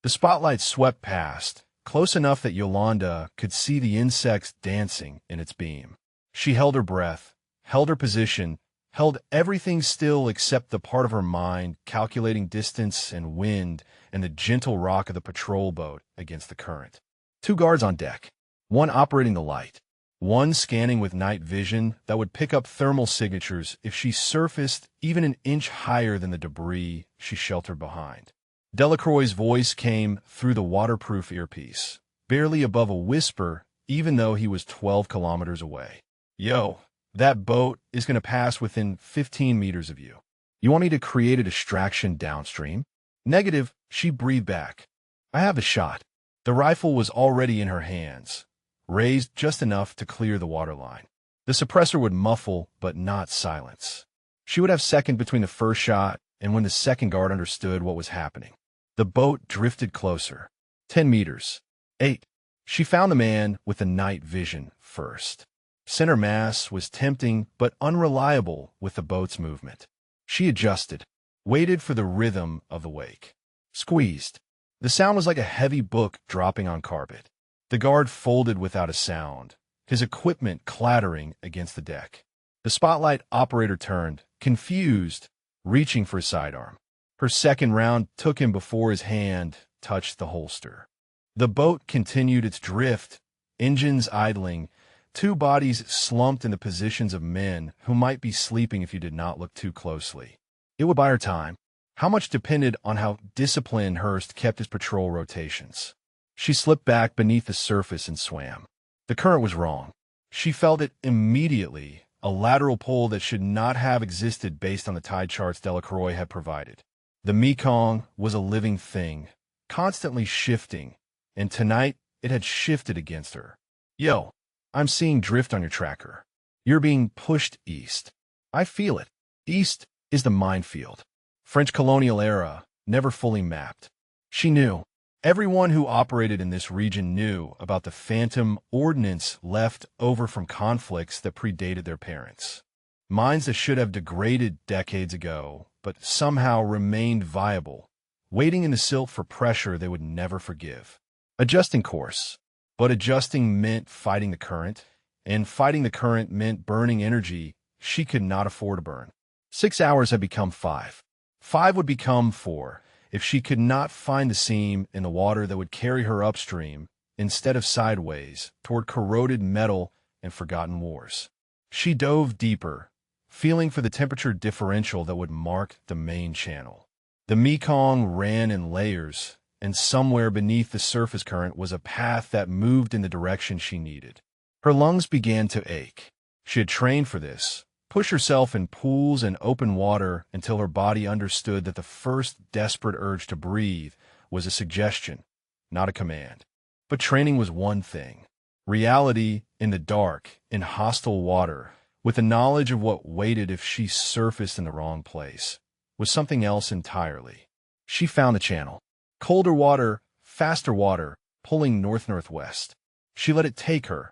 The spotlight swept past, close enough that Yolanda could see the insects dancing in its beam. She held her breath, held her position, held everything still except the part of her mind calculating distance and wind and the gentle rock of the patrol boat against the current. 2 guards on deck, one operating the light, one scanning with night vision that would pick up thermal signatures if she surfaced even an inch higher than the debris she sheltered behind. Delacroix's voice came through the waterproof earpiece, barely above a whisper, even though he was 12 kilometers away. Yo, that boat is going to pass within 15 meters of you. You want me to create a distraction downstream? Negative, she breathed back. I have a shot. The rifle was already in her hands, raised just enough to clear the waterline. The suppressor would muffle, but not silence. She would have second between the first shot and when the second guard understood what was happening. The boat drifted closer. 10 meters. 8. She found the man with the night vision first. Center mass was tempting but unreliable with the boat's movement. She adjusted, waited for the rhythm of the wake. Squeezed. The sound was like a heavy book dropping on carpet. The guard folded without a sound, his equipment clattering against the deck. The spotlight operator turned, confused, reaching for his sidearm. Her second round took him before his hand touched the holster. The boat continued its drift, engines idling, 2 bodies slumped in the positions of men who might be sleeping if you did not look too closely. It would buy her time. How much depended on how disciplined Hurst kept his patrol rotations. She slipped back beneath the surface and swam. The current was wrong. She felt it immediately, a lateral pull that should not have existed based on the tide charts Delacroix had provided. The Mekong was a living thing, constantly shifting, and tonight it had shifted against her. Yo, I'm seeing drift on your tracker. You're being pushed east. I feel it. East is the minefield. French colonial era, never fully mapped. She knew. Everyone who operated in this region knew about the phantom ordnance left over from conflicts that predated their parents. Mines that should have degraded decades ago, but somehow remained viable, waiting in the silt for pressure they would never forgive. Adjusting course. But adjusting meant fighting the current, and fighting the current meant burning energy she could not afford to burn. 6 hours had become 5. 5 would become 4 if she could not find the seam in the water that would carry her upstream instead of sideways toward corroded metal and forgotten wars. She dove deeper, feeling for the temperature differential that would mark the main channel. The Mekong ran in layers, and somewhere beneath the surface current was a path that moved in the direction she needed. Her lungs began to ache. She had trained for this, pushed herself in pools and open water until her body understood that the first desperate urge to breathe was a suggestion, not a command. But training was one thing. Reality, in the dark, in hostile water, with the knowledge of what waited if she surfaced in the wrong place, was something else entirely. She found the channel. Colder water, faster water, pulling north-northwest. She let it take her,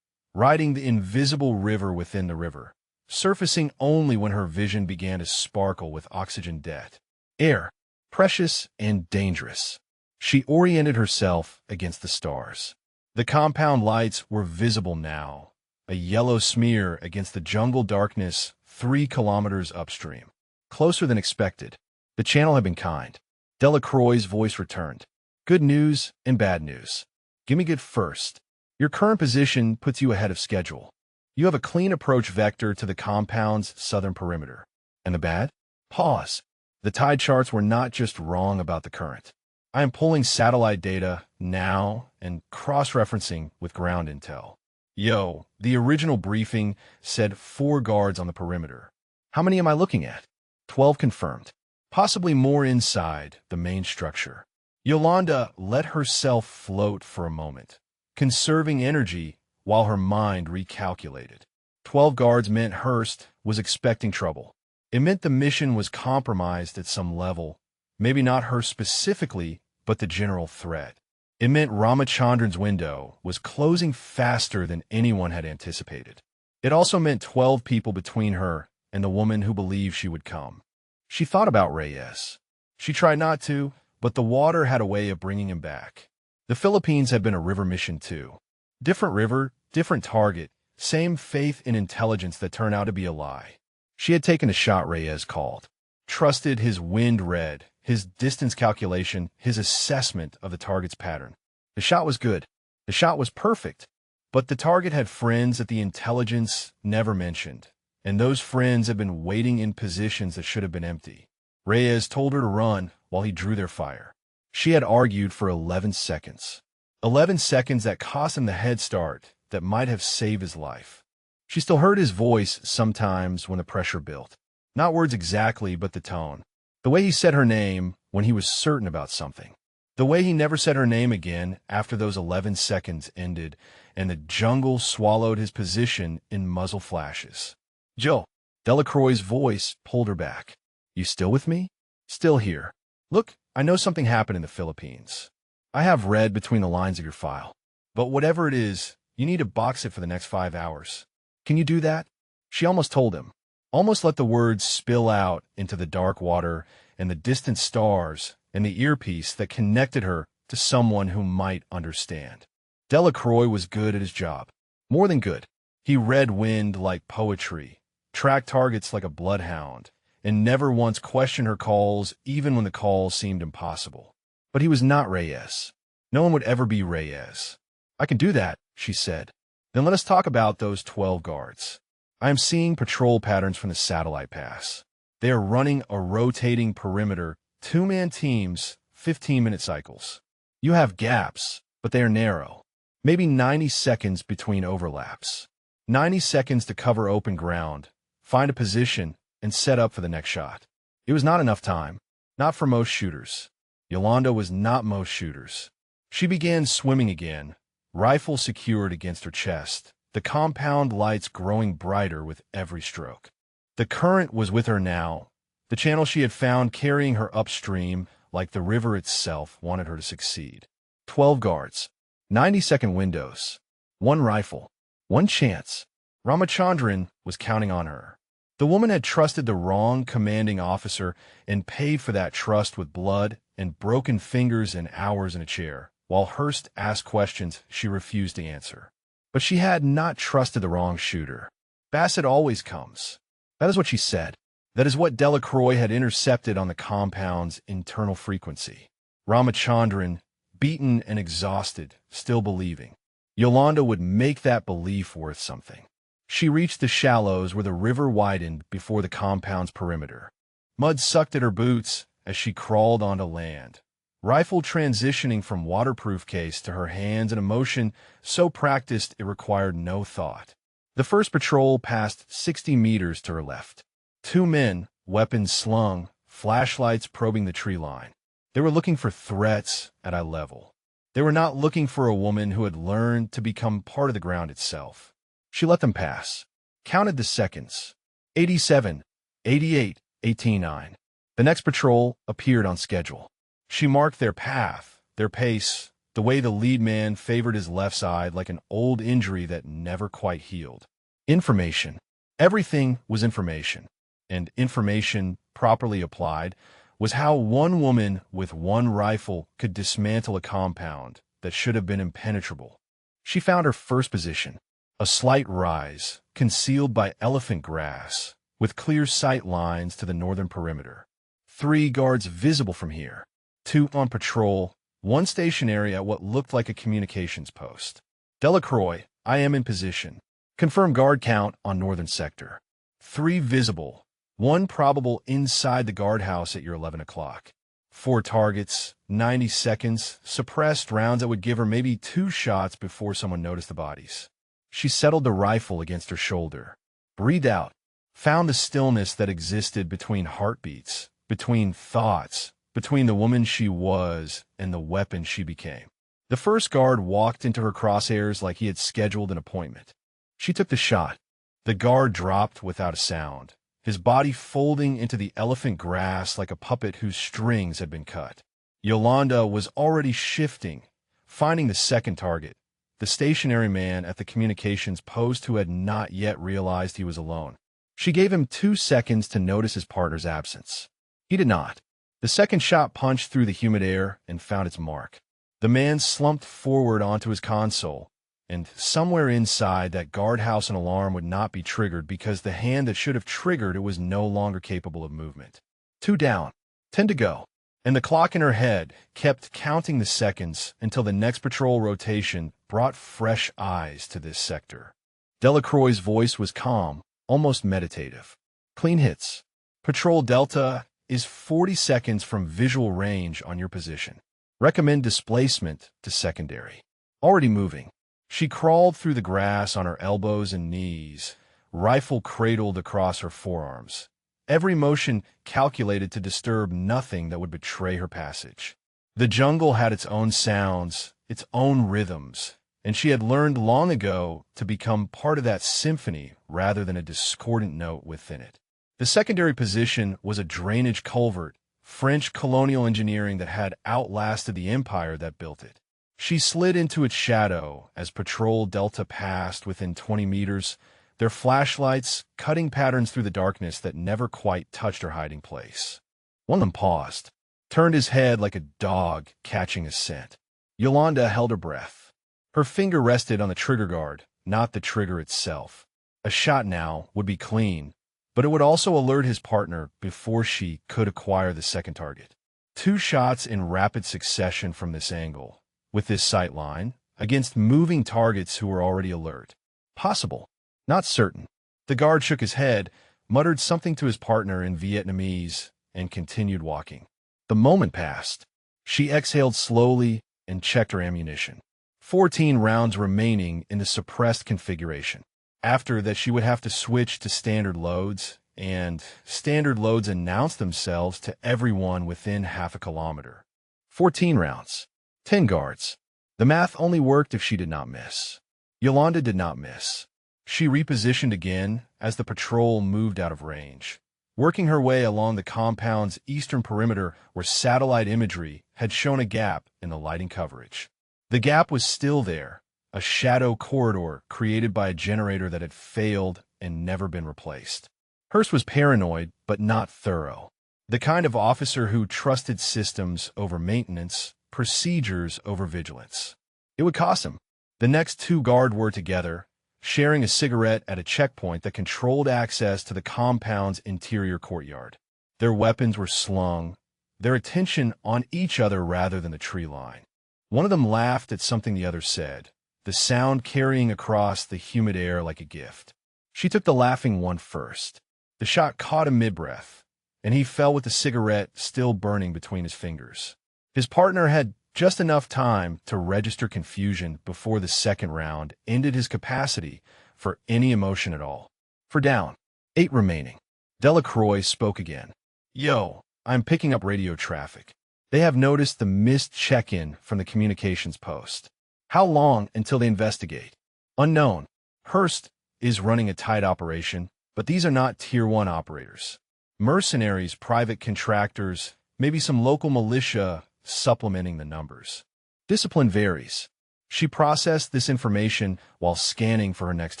riding the invisible river within the river, surfacing only when her vision began to sparkle with oxygen debt. Air, precious and dangerous. She oriented herself against the stars. The compound lights were visible now, a yellow smear against the jungle darkness 3 kilometers upstream. Closer than expected. The channel had been kind. Delacroix's voice returned. Good news and bad news. Give me good first. Your current position puts you ahead of schedule. You have a clean approach vector to the compound's southern perimeter. And the bad? Pause. The tide charts were not just wrong about the current. I am pulling satellite data now and cross-referencing with ground intel. Yo, the original briefing said 4 guards on the perimeter. How many am I looking at? 12 confirmed. Possibly more inside the main structure. Yolanda let herself float for a moment, conserving energy while her mind recalculated. 12 guards meant Hurst was expecting trouble. It meant the mission was compromised at some level, maybe not her specifically, but the general threat. It meant Ramachandran's window was closing faster than anyone had anticipated. It also meant 12 people between her and the woman who believed she would come. She thought about Reyes. She tried not to, but the water had a way of bringing him back. The Philippines had been a river mission too. Different river, different target, same faith in intelligence that turned out to be a lie. She had taken a shot Reyes called. Trusted his wind read, his distance calculation, his assessment of the target's pattern. The shot was good. The shot was perfect. But the target had friends that the intelligence never mentioned, and those friends had been waiting in positions that should have been empty. Reyes told her to run while he drew their fire. She had argued for 11 seconds. 11 seconds that cost him the head start that might have saved his life. She still heard his voice sometimes when the pressure built. Not words exactly, but the tone. The way he said her name when he was certain about something. The way he never said her name again after those 11 seconds ended and the jungle swallowed his position in muzzle flashes. "Jill." Delacroix's voice pulled her back. "You still with me?" "Still here. Look, I know something happened in the Philippines. I have read between the lines of your file. But whatever it is, you need to box it for the next 5 hours. Can you do that?" She almost told him. Almost let the words spill out into the dark water and the distant stars and the earpiece that connected her to someone who might understand. Delacroix was good at his job. More than good. He read wind like poetry, tracked targets like a bloodhound, and never once questioned her calls even when the calls seemed impossible. But he was not Reyes. No one would ever be Reyes. "I can do that," she said. "Then let us talk about those 12 guards. I am seeing patrol patterns from the satellite pass. They are running a rotating perimeter, 2-man teams, 15-minute cycles. You have gaps, but they are narrow. Maybe 90 seconds between overlaps. 90 seconds to cover open ground, find a position, and set up for the next shot." It was not enough time. Not for most shooters. Yolanda was not most shooters. She began swimming again, rifle secured against her chest, the compound lights growing brighter with every stroke. The current was with her now. The channel she had found carrying her upstream, like the river itself, wanted her to succeed. 12 guards. 90-second windows. 1 rifle. 1 chance. Ramachandran was counting on her. The woman had trusted the wrong commanding officer and paid for that trust with blood and broken fingers and hours in a chair. While Hurst asked questions she refused to answer. But she had not trusted the wrong shooter. Bassett always comes. That is what she said. That is what Delacroix had intercepted on the compound's internal frequency. Ramachandran, beaten and exhausted, still believing. Yolanda would make that belief worth something. She reached the shallows where the river widened before the compound's perimeter. Mud sucked at her boots as she crawled onto land. Rifle transitioning from waterproof case to her hands in a motion so practiced it required no thought. The first patrol passed 60 meters to her left. 2 men, weapons slung, flashlights probing the tree line. They were looking for threats at eye level. They were not looking for a woman who had learned to become part of the ground itself. She let them pass. Counted the seconds. 87, 88, 89. The next patrol appeared on schedule. She marked their path, their pace, the way the lead man favored his left side like an old injury that never quite healed. Information. Everything was information. And information, properly applied, was how one woman with 1 rifle could dismantle a compound that should have been impenetrable. She found her first position, a slight rise, concealed by elephant grass, with clear sight lines to the northern perimeter. 3 guards visible from here. 2 on patrol, 1 stationary at what looked like a communications post. Delacroix, I am in position. Confirm guard count on northern sector. 3 visible, 1 probable inside the guardhouse at your 11 o'clock. 4 targets, 90 seconds, suppressed rounds that would give her maybe 2 shots before someone noticed the bodies. She settled the rifle against her shoulder. Breathed out. Found the stillness that existed between heartbeats, between thoughts, between the woman she was and the weapon she became. The first guard walked into her crosshairs like he had scheduled an appointment. She took the shot. The guard dropped without a sound, his body folding into the elephant grass like a puppet whose strings had been cut. Yolanda was already shifting, finding the second target, the stationary man at the communications post who had not yet realized he was alone. She gave him 2 seconds to notice his partner's absence. He did not. The second shot punched through the humid air and found its mark. The man slumped forward onto his console, and somewhere inside that guardhouse an alarm would not be triggered because the hand that should have triggered it was no longer capable of movement. 2 down, 10 to go. And the clock in her head kept counting the seconds until the next patrol rotation brought fresh eyes to this sector. Delacroix's voice was calm, almost meditative. Clean hits. Patrol Delta is 40 seconds from visual range on your position. Recommend displacement to secondary. Already moving. She crawled through the grass on her elbows and knees, rifle cradled across her forearms. Every motion calculated to disturb nothing that would betray her passage. The jungle had its own sounds, its own rhythms, and she had learned long ago to become part of that symphony rather than a discordant note within it. The secondary position was a drainage culvert, French colonial engineering that had outlasted the empire that built it. She slid into its shadow as Patrol Delta passed within 20 meters, their flashlights cutting patterns through the darkness that never quite touched her hiding place. One of them paused, turned his head like a dog catching a scent. Yolanda held her breath. Her finger rested on the trigger guard, not the trigger itself. A shot now would be clean, but it would also alert his partner before she could acquire the second target. 2 shots in rapid succession from this angle, with this sight line, against moving targets who were already alert. Possible. Not certain. The guard shook his head, muttered something to his partner in Vietnamese, and continued walking. The moment passed. She exhaled slowly and checked her ammunition. 14 rounds remaining in the suppressed configuration. After that, she would have to switch to standard loads, and standard loads announced themselves to everyone within half a kilometer. 14 rounds. 10 guards. The math only worked if she did not miss. Yolanda did not miss. She repositioned again as the patrol moved out of range, working her way along the compound's eastern perimeter where satellite imagery had shown a gap in the lighting coverage. The gap was still there, a shadow corridor created by a generator that had failed and never been replaced. Hurst was paranoid, but not thorough. The kind of officer who trusted systems over maintenance, procedures over vigilance. It would cost him. The next 2 guards were together, sharing a cigarette at a checkpoint that controlled access to the compound's interior courtyard. Their weapons were slung, their attention on each other rather than the tree line. One of them laughed at something the other said, the sound carrying across the humid air like a gift. She took the laughing one first. The shot caught him mid-breath, and he fell with the cigarette still burning between his fingers. His partner had just enough time to register confusion before the second round ended his capacity for any emotion at all. For down. 8 remaining. Delacroix spoke again. Yo, I'm picking up radio traffic. They have noticed the missed check-in from the communications post. How long until they investigate? Unknown. Hurst is running a tight operation, but these are not Tier 1 operators. Mercenaries, private contractors, maybe some local militia supplementing the numbers. Discipline varies. She processed this information while scanning for her next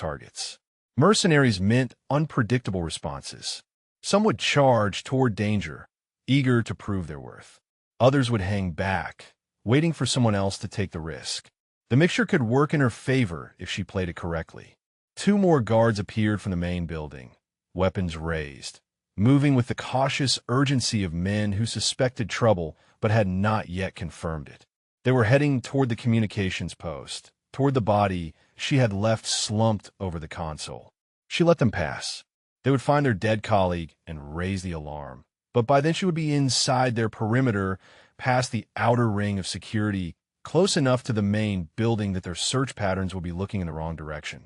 targets. Mercenaries meant unpredictable responses. Some would charge toward danger, eager to prove their worth. Others would hang back, waiting for someone else to take the risk. The mixture could work in her favor if she played it correctly. 2 more guards appeared from the main building, weapons raised, moving with the cautious urgency of men who suspected trouble but had not yet confirmed it. They were heading toward the communications post, toward the body she had left slumped over the console. She let them pass. They would find their dead colleague and raise the alarm, but by then she would be inside their perimeter, past the outer ring of security, close enough to the main building that their search patterns would be looking in the wrong direction.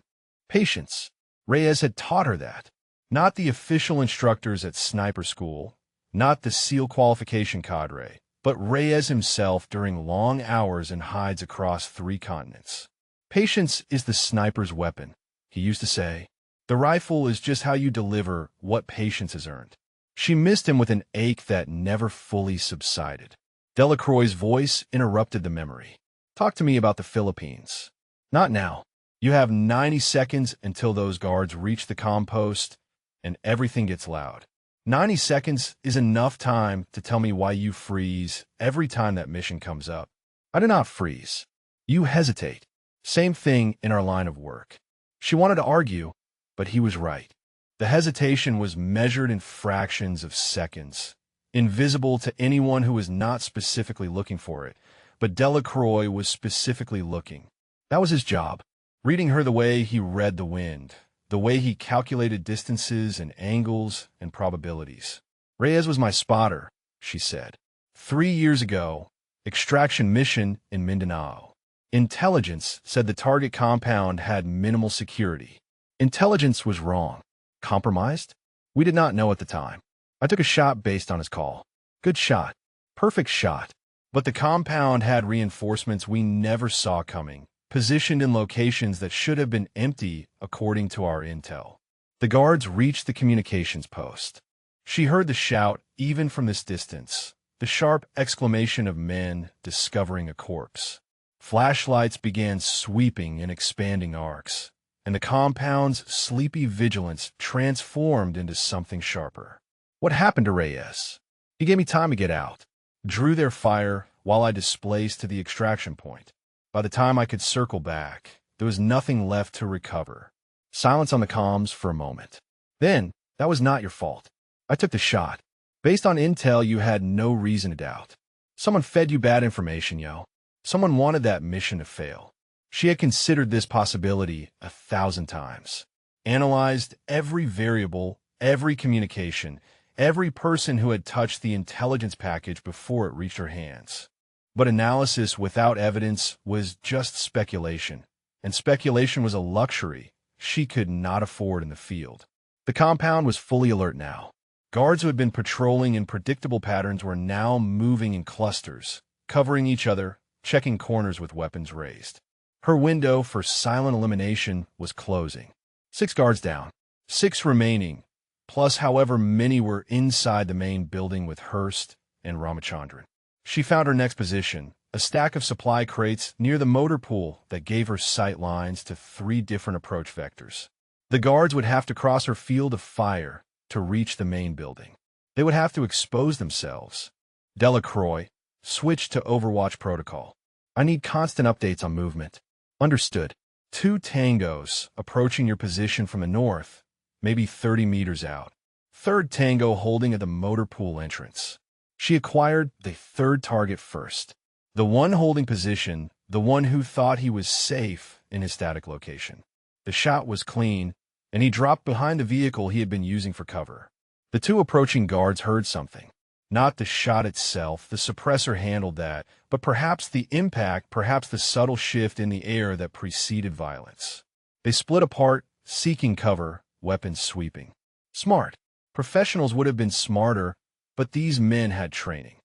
Patience. Reyes had taught her that. Not the official instructors at sniper school, not the SEAL qualification cadre, but Reyes himself during long hours in hides across 3 continents. Patience is the sniper's weapon, he used to say. The rifle is just how you deliver what patience is earned. She missed him with an ache that never fully subsided. Delacroix's voice interrupted the memory. Talk to me about the Philippines. Not now. You have 90 seconds until those guards reach the compost, and everything gets loud. 90 seconds is enough time to tell me why you freeze every time that mission comes up. I do not freeze. You hesitate. Same thing in our line of work. She wanted to argue, but he was right. The hesitation was measured in fractions of seconds, invisible to anyone who was not specifically looking for it, but Delacroix was specifically looking. That was his job, reading her the way he read the wind, the way he calculated distances and angles and probabilities. Reyes was my spotter, she said. 3 years ago, extraction mission in Mindanao. Intelligence said the target compound had minimal security. Intelligence was wrong. Compromised? We did not know at the time. I took a shot based on his call. Good shot. Perfect shot. But the compound had reinforcements we never saw coming, positioned in locations that should have been empty according to our intel. The guards reached the communications post. She heard the shout even from this distance, the sharp exclamation of men discovering a corpse. Flashlights began sweeping in expanding arcs, and the compound's sleepy vigilance transformed into something sharper. What happened to Reyes? He gave me time to get out, drew their fire while I displaced to the extraction point. By the time I could circle back, there was nothing left to recover. Silence on the comms for a moment. Then, that was not your fault. I took the shot. Based on intel you had no reason to doubt. Someone fed you bad information, yo. Someone wanted that mission to fail. She had considered this possibility 1,000 times. Analyzed every variable, every communication, every person who had touched the intelligence package before it reached her hands. But analysis without evidence was just speculation, and speculation was a luxury she could not afford in the field. The compound was fully alert now. Guards who had been patrolling in predictable patterns were now moving in clusters, covering each other, checking corners with weapons raised. Her window for silent elimination was closing. 6 guards down, 6 remaining, plus however many were inside the main building with Hurst and Ramachandran. She found her next position, a stack of supply crates near the motor pool that gave her sight lines to 3 different approach vectors. The guards would have to cross her field of fire to reach the main building. They would have to expose themselves. Delacroix switched to Overwatch protocol. I need constant updates on movement. Understood. 2 tangos approaching your position from the north, maybe 30 meters out. 3rd tango holding at the motor pool entrance. She acquired the 3rd target first. The one holding position, the one who thought he was safe in his static location. The shot was clean, and he dropped behind the vehicle he had been using for cover. The 2 approaching guards heard something. Not the shot itself, the suppressor handled that, but perhaps the impact, perhaps the subtle shift in the air that preceded violence. They split apart, seeking cover, weapons sweeping. Smart. Professionals would have been smarter, but these men had training.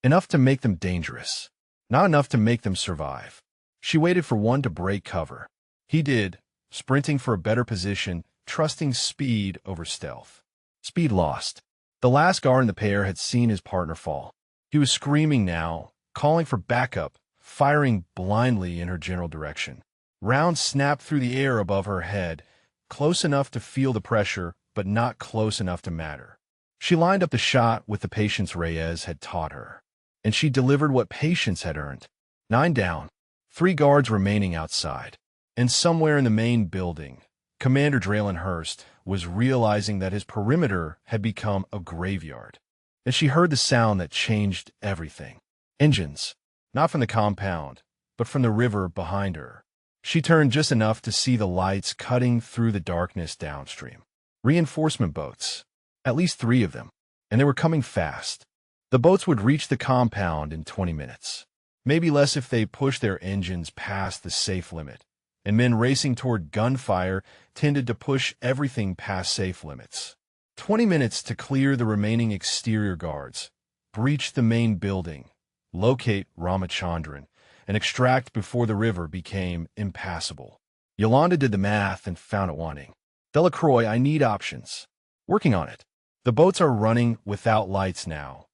Enough to make them dangerous. Not enough to make them survive. She waited for one to break cover. He did, sprinting for a better position, trusting speed over stealth. Speed lost. The last guard in the pair had seen his partner fall. He was screaming now, calling for backup, firing blindly in her general direction. Rounds snapped through the air above her head, close enough to feel the pressure, but not close enough to matter. She lined up the shot with the patience Reyes had taught her, and she delivered what patience had earned. 9 down, 3 guards remaining outside. And somewhere in the main building, Commander Draylen Hurst was realizing that his perimeter had become a graveyard. And she heard the sound that changed everything. Engines, not from the compound, but from the river behind her. She turned just enough to see the lights cutting through the darkness downstream. Reinforcement boats, at least 3 of them, and they were coming fast. The boats would reach the compound in 20 minutes. Maybe less if they pushed their engines past the safe limit. And men racing toward gunfire tended to push everything past safe limits. 20 minutes to clear the remaining exterior guards, breach the main building, locate Ramachandran, and extract before the river became impassable. Yolanda did the math and found it wanting. Delacroix, I need options. Working on it. The boats are running without lights now.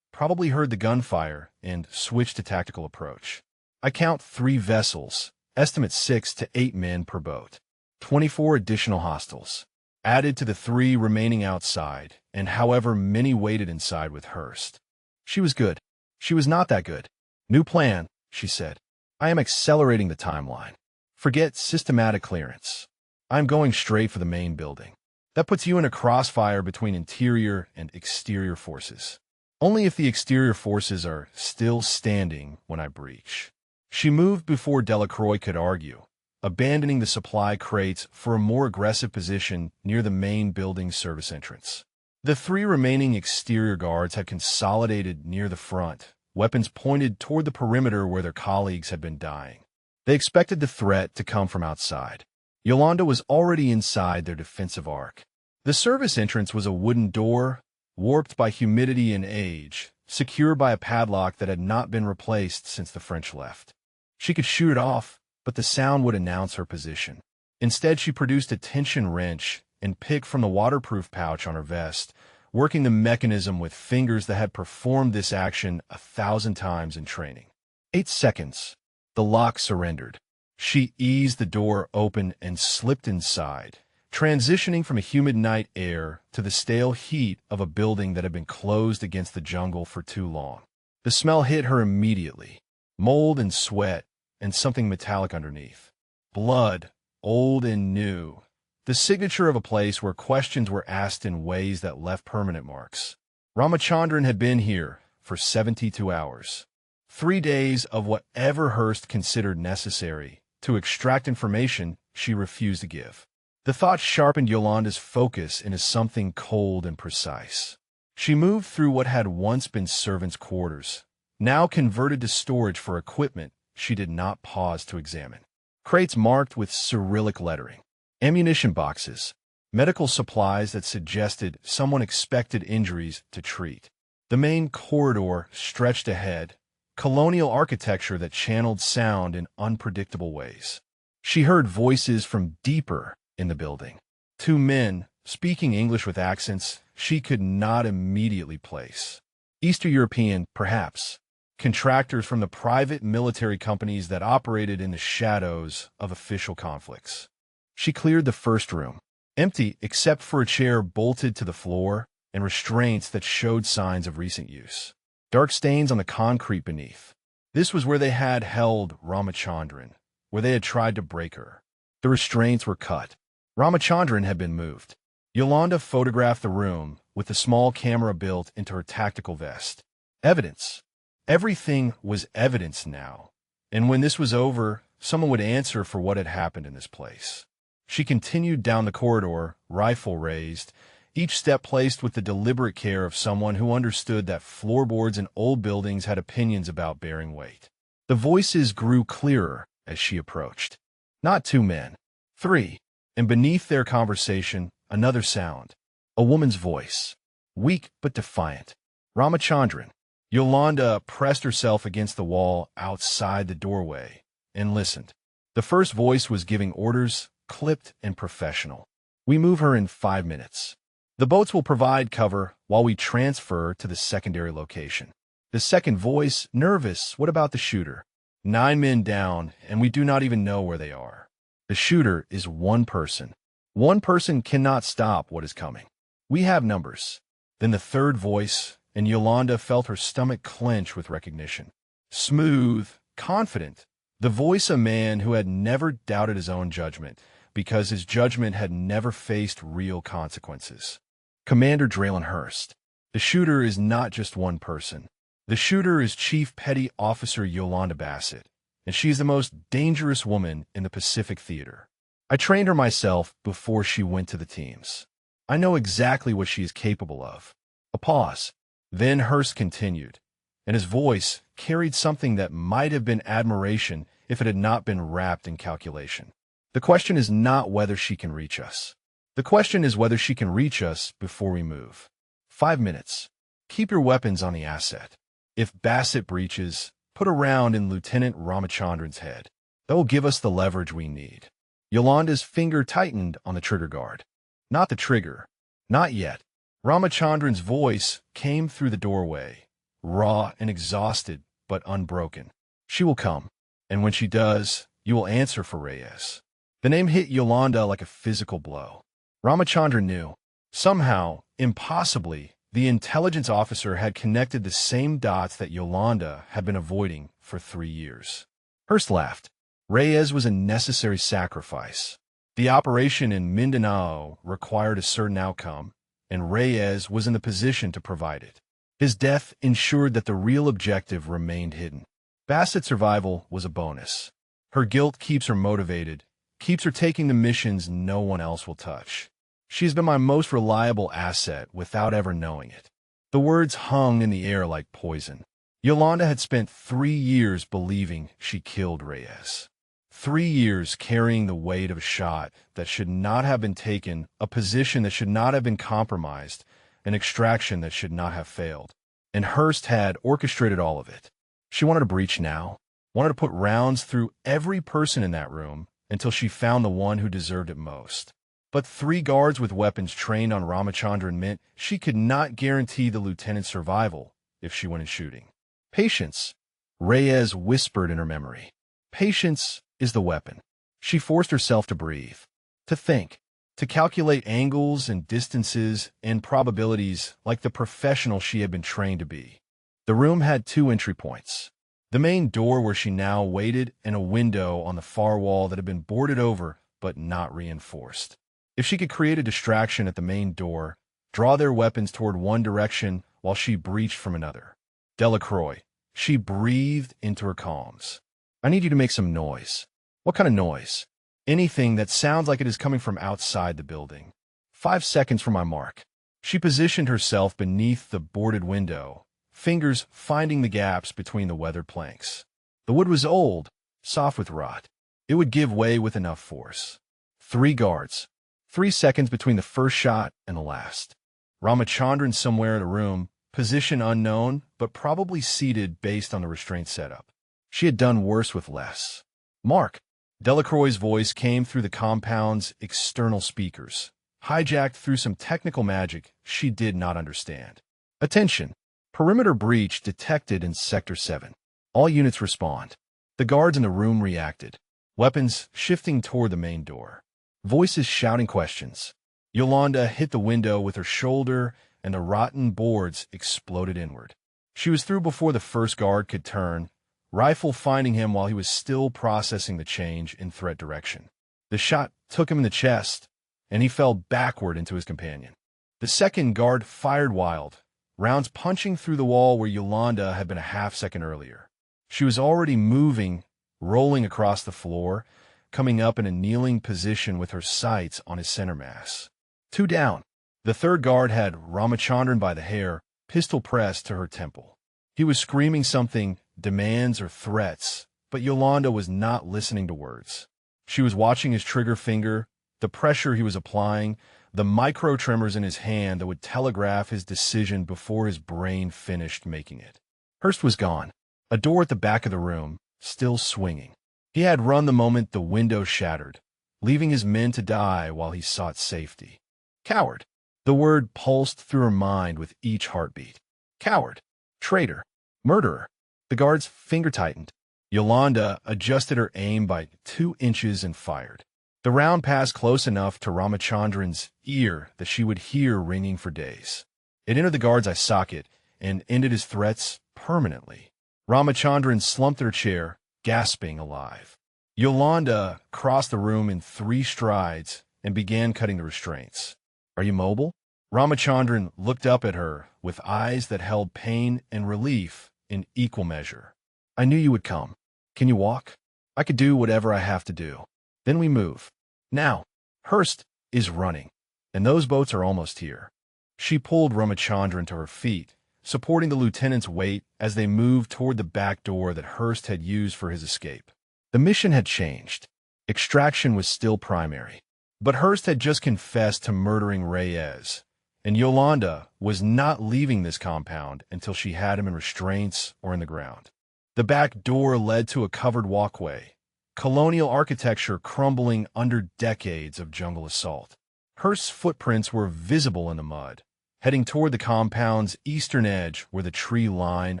Probably heard the gunfire and switched to tactical approach. I count 3 vessels. Estimate 6 to 8 men per boat. 24 additional hostiles. added to the 3 remaining outside, and however many waited inside with Hurst. She was good. She was not that good. New plan, she said. I am accelerating the timeline. Forget systematic clearance. I am going straight for the main building. That puts you in a crossfire between interior and exterior forces. Only if the exterior forces are still standing when I breach. She moved before Delacroix could argue, abandoning the supply crates for a more aggressive position near the main building service entrance. The 3 remaining exterior guards had consolidated near the front, weapons pointed toward the perimeter where their colleagues had been dying. They expected the threat to come from outside. Yolanda was already inside their defensive arc. The service entrance was a wooden door, warped by humidity and age, secured by a padlock that had not been replaced since the French left. She could shoot it off, but the sound would announce her position. Instead, she produced a tension wrench and pick from the waterproof pouch on her vest, working the mechanism with fingers that had performed this action 1,000 times in training. 8 seconds. The lock surrendered. She eased the door open and slipped inside, transitioning from a humid night air to the stale heat of a building that had been closed against the jungle for too long. The smell hit her immediately. Mold and sweat, and something metallic underneath. Blood, old and new. The signature of a place where questions were asked in ways that left permanent marks. Ramachandran had been here for 72 hours. 3 days of whatever Hurst considered necessary to extract information she refused to give. The thought sharpened Yolanda's focus into something cold and precise. She moved through what had once been servants' quarters, now converted to storage for equipment she did not pause to examine. Crates marked with Cyrillic lettering. Ammunition boxes. Medical supplies that suggested someone expected injuries to treat. The main corridor stretched ahead, colonial architecture that channeled sound in unpredictable ways. She heard voices from deeper in the building. 2 men, speaking English with accents she could not immediately place. Eastern European, perhaps. Contractors from the private military companies that operated in the shadows of official conflicts. She cleared the first room, empty except for a chair bolted to the floor and restraints that showed signs of recent use. Dark stains on the concrete beneath. This was where they had held Ramachandran, where they had tried to break her. The restraints were cut. Ramachandran had been moved. Yolanda photographed the room with the small camera built into her tactical vest. Evidence. Everything was evidence now, and when this was over, someone would answer for what had happened in this place. She continued down the corridor, rifle raised, each step placed with the deliberate care of someone who understood that floorboards in old buildings had opinions about bearing weight. The voices grew clearer as she approached. Not 2 men, 3, and beneath their conversation, another sound. A woman's voice, weak but defiant. Ramachandran. Yolanda pressed herself against the wall outside the doorway and listened. The first voice was giving orders, clipped and professional. We move her in 5 minutes. The boats will provide cover while we transfer to the secondary location. The second voice, nervous, what about the shooter? 9 men down, and we do not even know where they are. The shooter is 1 person. 1 person cannot stop what is coming. We have numbers. Then the third voice, and Yolanda felt her stomach clench with recognition. Smooth, confident, the voice of a man who had never doubted his own judgment, because his judgment had never faced real consequences. Commander Draylen Hurst. The shooter is not just 1 person. The shooter is Chief Petty Officer Yolanda Bassett, and she is the most dangerous woman in the Pacific Theater. I trained her myself before she went to the teams. I know exactly what she is capable of. A pause. Then Hurst continued, and his voice carried something that might have been admiration if it had not been wrapped in calculation. The question is not whether she can reach us. The question is whether she can reach us before we move. 5 minutes. Keep your weapons on the asset. If Bassett breaches, put a round in Lieutenant Ramachandran's head. That will give us the leverage we need. Yolanda's finger tightened on the trigger guard. Not the trigger. Not yet. Ramachandran's voice came through the doorway, raw and exhausted, but unbroken. She will come, and when she does, you will answer for Reyes. The name hit Yolanda like a physical blow. Ramachandran knew. Somehow, impossibly, the intelligence officer had connected the same dots that Yolanda had been avoiding for 3 years. Hearst laughed. Reyes was a necessary sacrifice. The operation in Mindanao required a certain outcome, and Reyes was in the position to provide it. His death ensured that the real objective remained hidden. Bassett's survival was a bonus. Her guilt keeps her motivated, keeps her taking the missions no one else will touch. She's been my most reliable asset without ever knowing it. The words hung in the air like poison. Yolanda had spent 3 years believing she killed Reyes. 3 years carrying the weight of a shot that should not have been taken, a position that should not have been compromised, an extraction that should not have failed. And Hearst had orchestrated all of it. She wanted to breach now, wanted to put rounds through every person in that room until she found the one who deserved it most. But 3 guards with weapons trained on Ramachandran meant she could not guarantee the lieutenant's survival if she went in shooting. Patience, Reyes whispered in her memory. Patience is the weapon. She forced herself to breathe, to think, to calculate angles and distances and probabilities like the professional she had been trained to be. The room had 2 entry points. The main door where she now waited and a window on the far wall that had been boarded over but not reinforced. If she could create a distraction at the main door, draw their weapons toward one direction while she breached from another. Delacroix, she breathed into her calms. I need you to make some noise. What kind of noise? Anything that sounds like it is coming from outside the building. 5 seconds from my mark. She positioned herself beneath the boarded window, fingers finding the gaps between the weathered planks. The wood was old, soft with rot. It would give way with enough force. 3 guards. 3 seconds between the first shot and the last. Ramachandran somewhere in the room, position unknown, but probably seated based on the restraint setup. She had done worse with less. Mark. Delacroix's voice came through the compound's external speakers, hijacked through some technical magic she did not understand. Attention. Perimeter breach detected in Sector 7. All units respond. The guards in the room reacted, weapons shifting toward the main door. Voices shouting questions. Yolanda hit the window with her shoulder, and the rotten boards exploded inward. She was through before the first guard could turn, rifle finding him while he was still processing the change in threat direction. The shot took him in the chest, and he fell backward into his companion. The second guard fired wild, rounds punching through the wall where Yolanda had been a half-second earlier. She was already moving, rolling across the floor, coming up in a kneeling position with her sights on his center mass. 2 down. The third guard had Ramachandran by the hair, pistol pressed to her temple. He was screaming something, demands or threats, but Yolanda was not listening to words. She was watching his trigger finger, the pressure he was applying, the micro-tremors in his hand that would telegraph his decision before his brain finished making it. Hearst was gone. A door at the back of the room, still swinging. He had run the moment the window shattered, leaving his men to die while he sought safety. Coward. The word pulsed through her mind with each heartbeat. Coward. Traitor. Murderer. The guard's finger tightened. Yolanda adjusted her aim by 2 inches and fired. The round passed close enough to Ramachandran's ear that she would hear ringing for days. It entered the guard's eye socket and ended his threats permanently. Ramachandran slumped in her chair, gasping alive. Yolanda crossed the room in 3 strides and began cutting the restraints. Are you mobile? Ramachandran looked up at her with eyes that held pain and relief in equal measure. I knew you would come. Can you walk? I could do whatever I have to do. Then we move. Now, Hearst is running, and those boats are almost here. She pulled Ramachandran to her feet, supporting the lieutenant's weight as they moved toward the back door that Hearst had used for his escape. The mission had changed. Extraction was still primary. But Hearst had just confessed to murdering Reyes, and Yolanda was not leaving this compound until she had him in restraints or in the ground. The back door led to a covered walkway, colonial architecture crumbling under decades of jungle assault. Hearst's footprints were visible in the mud, heading toward the compound's eastern edge where the tree line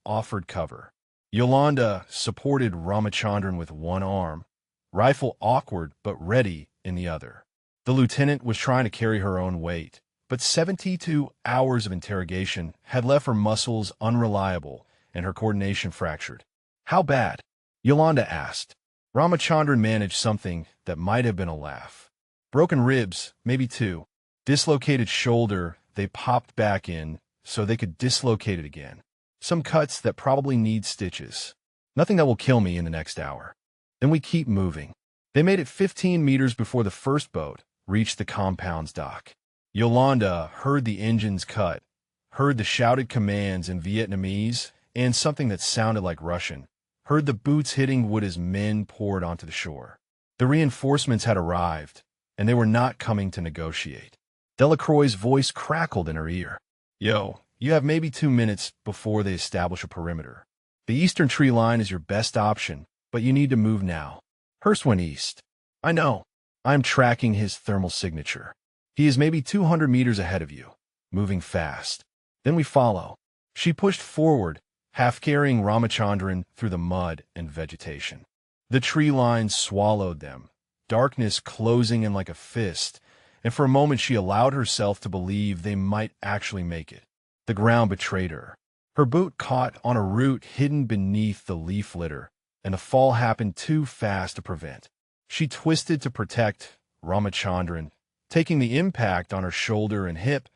offered cover. Yolanda supported Ramachandran with one arm, rifle awkward but ready in the other. The lieutenant was trying to carry her own weight, but 72 hours of interrogation had left her muscles unreliable and her coordination fractured. How bad? Yolanda asked. Ramachandran managed something that might have been a laugh. Broken ribs, maybe two. Dislocated shoulder, they popped back in so they could dislocate it again. Some cuts that probably need stitches. Nothing that will kill me in the next hour. Then we keep moving. They made it 15 meters before the first boat reached the compound's dock. Yolanda heard the engines cut, heard the shouted commands in Vietnamese and something that sounded like Russian, heard the boots hitting wood as men poured onto the shore. The reinforcements had arrived, and they were not coming to negotiate. Delacroix's voice crackled in her ear. Yo, you have maybe 2 minutes before they establish a perimeter. The eastern tree line is your best option, but you need to move now. Hurst went east. I know. I'm tracking his thermal signature. He is maybe 200 meters ahead of you, moving fast. Then we follow. She pushed forward, half carrying Ramachandran through the mud and vegetation. The tree line swallowed them, darkness closing in like a fist, and for a moment she allowed herself to believe they might actually make it. The ground betrayed her. Her boot caught on a root hidden beneath the leaf litter, and the fall happened too fast to prevent. She twisted to protect Ramachandran, taking the impact on her shoulder and hip,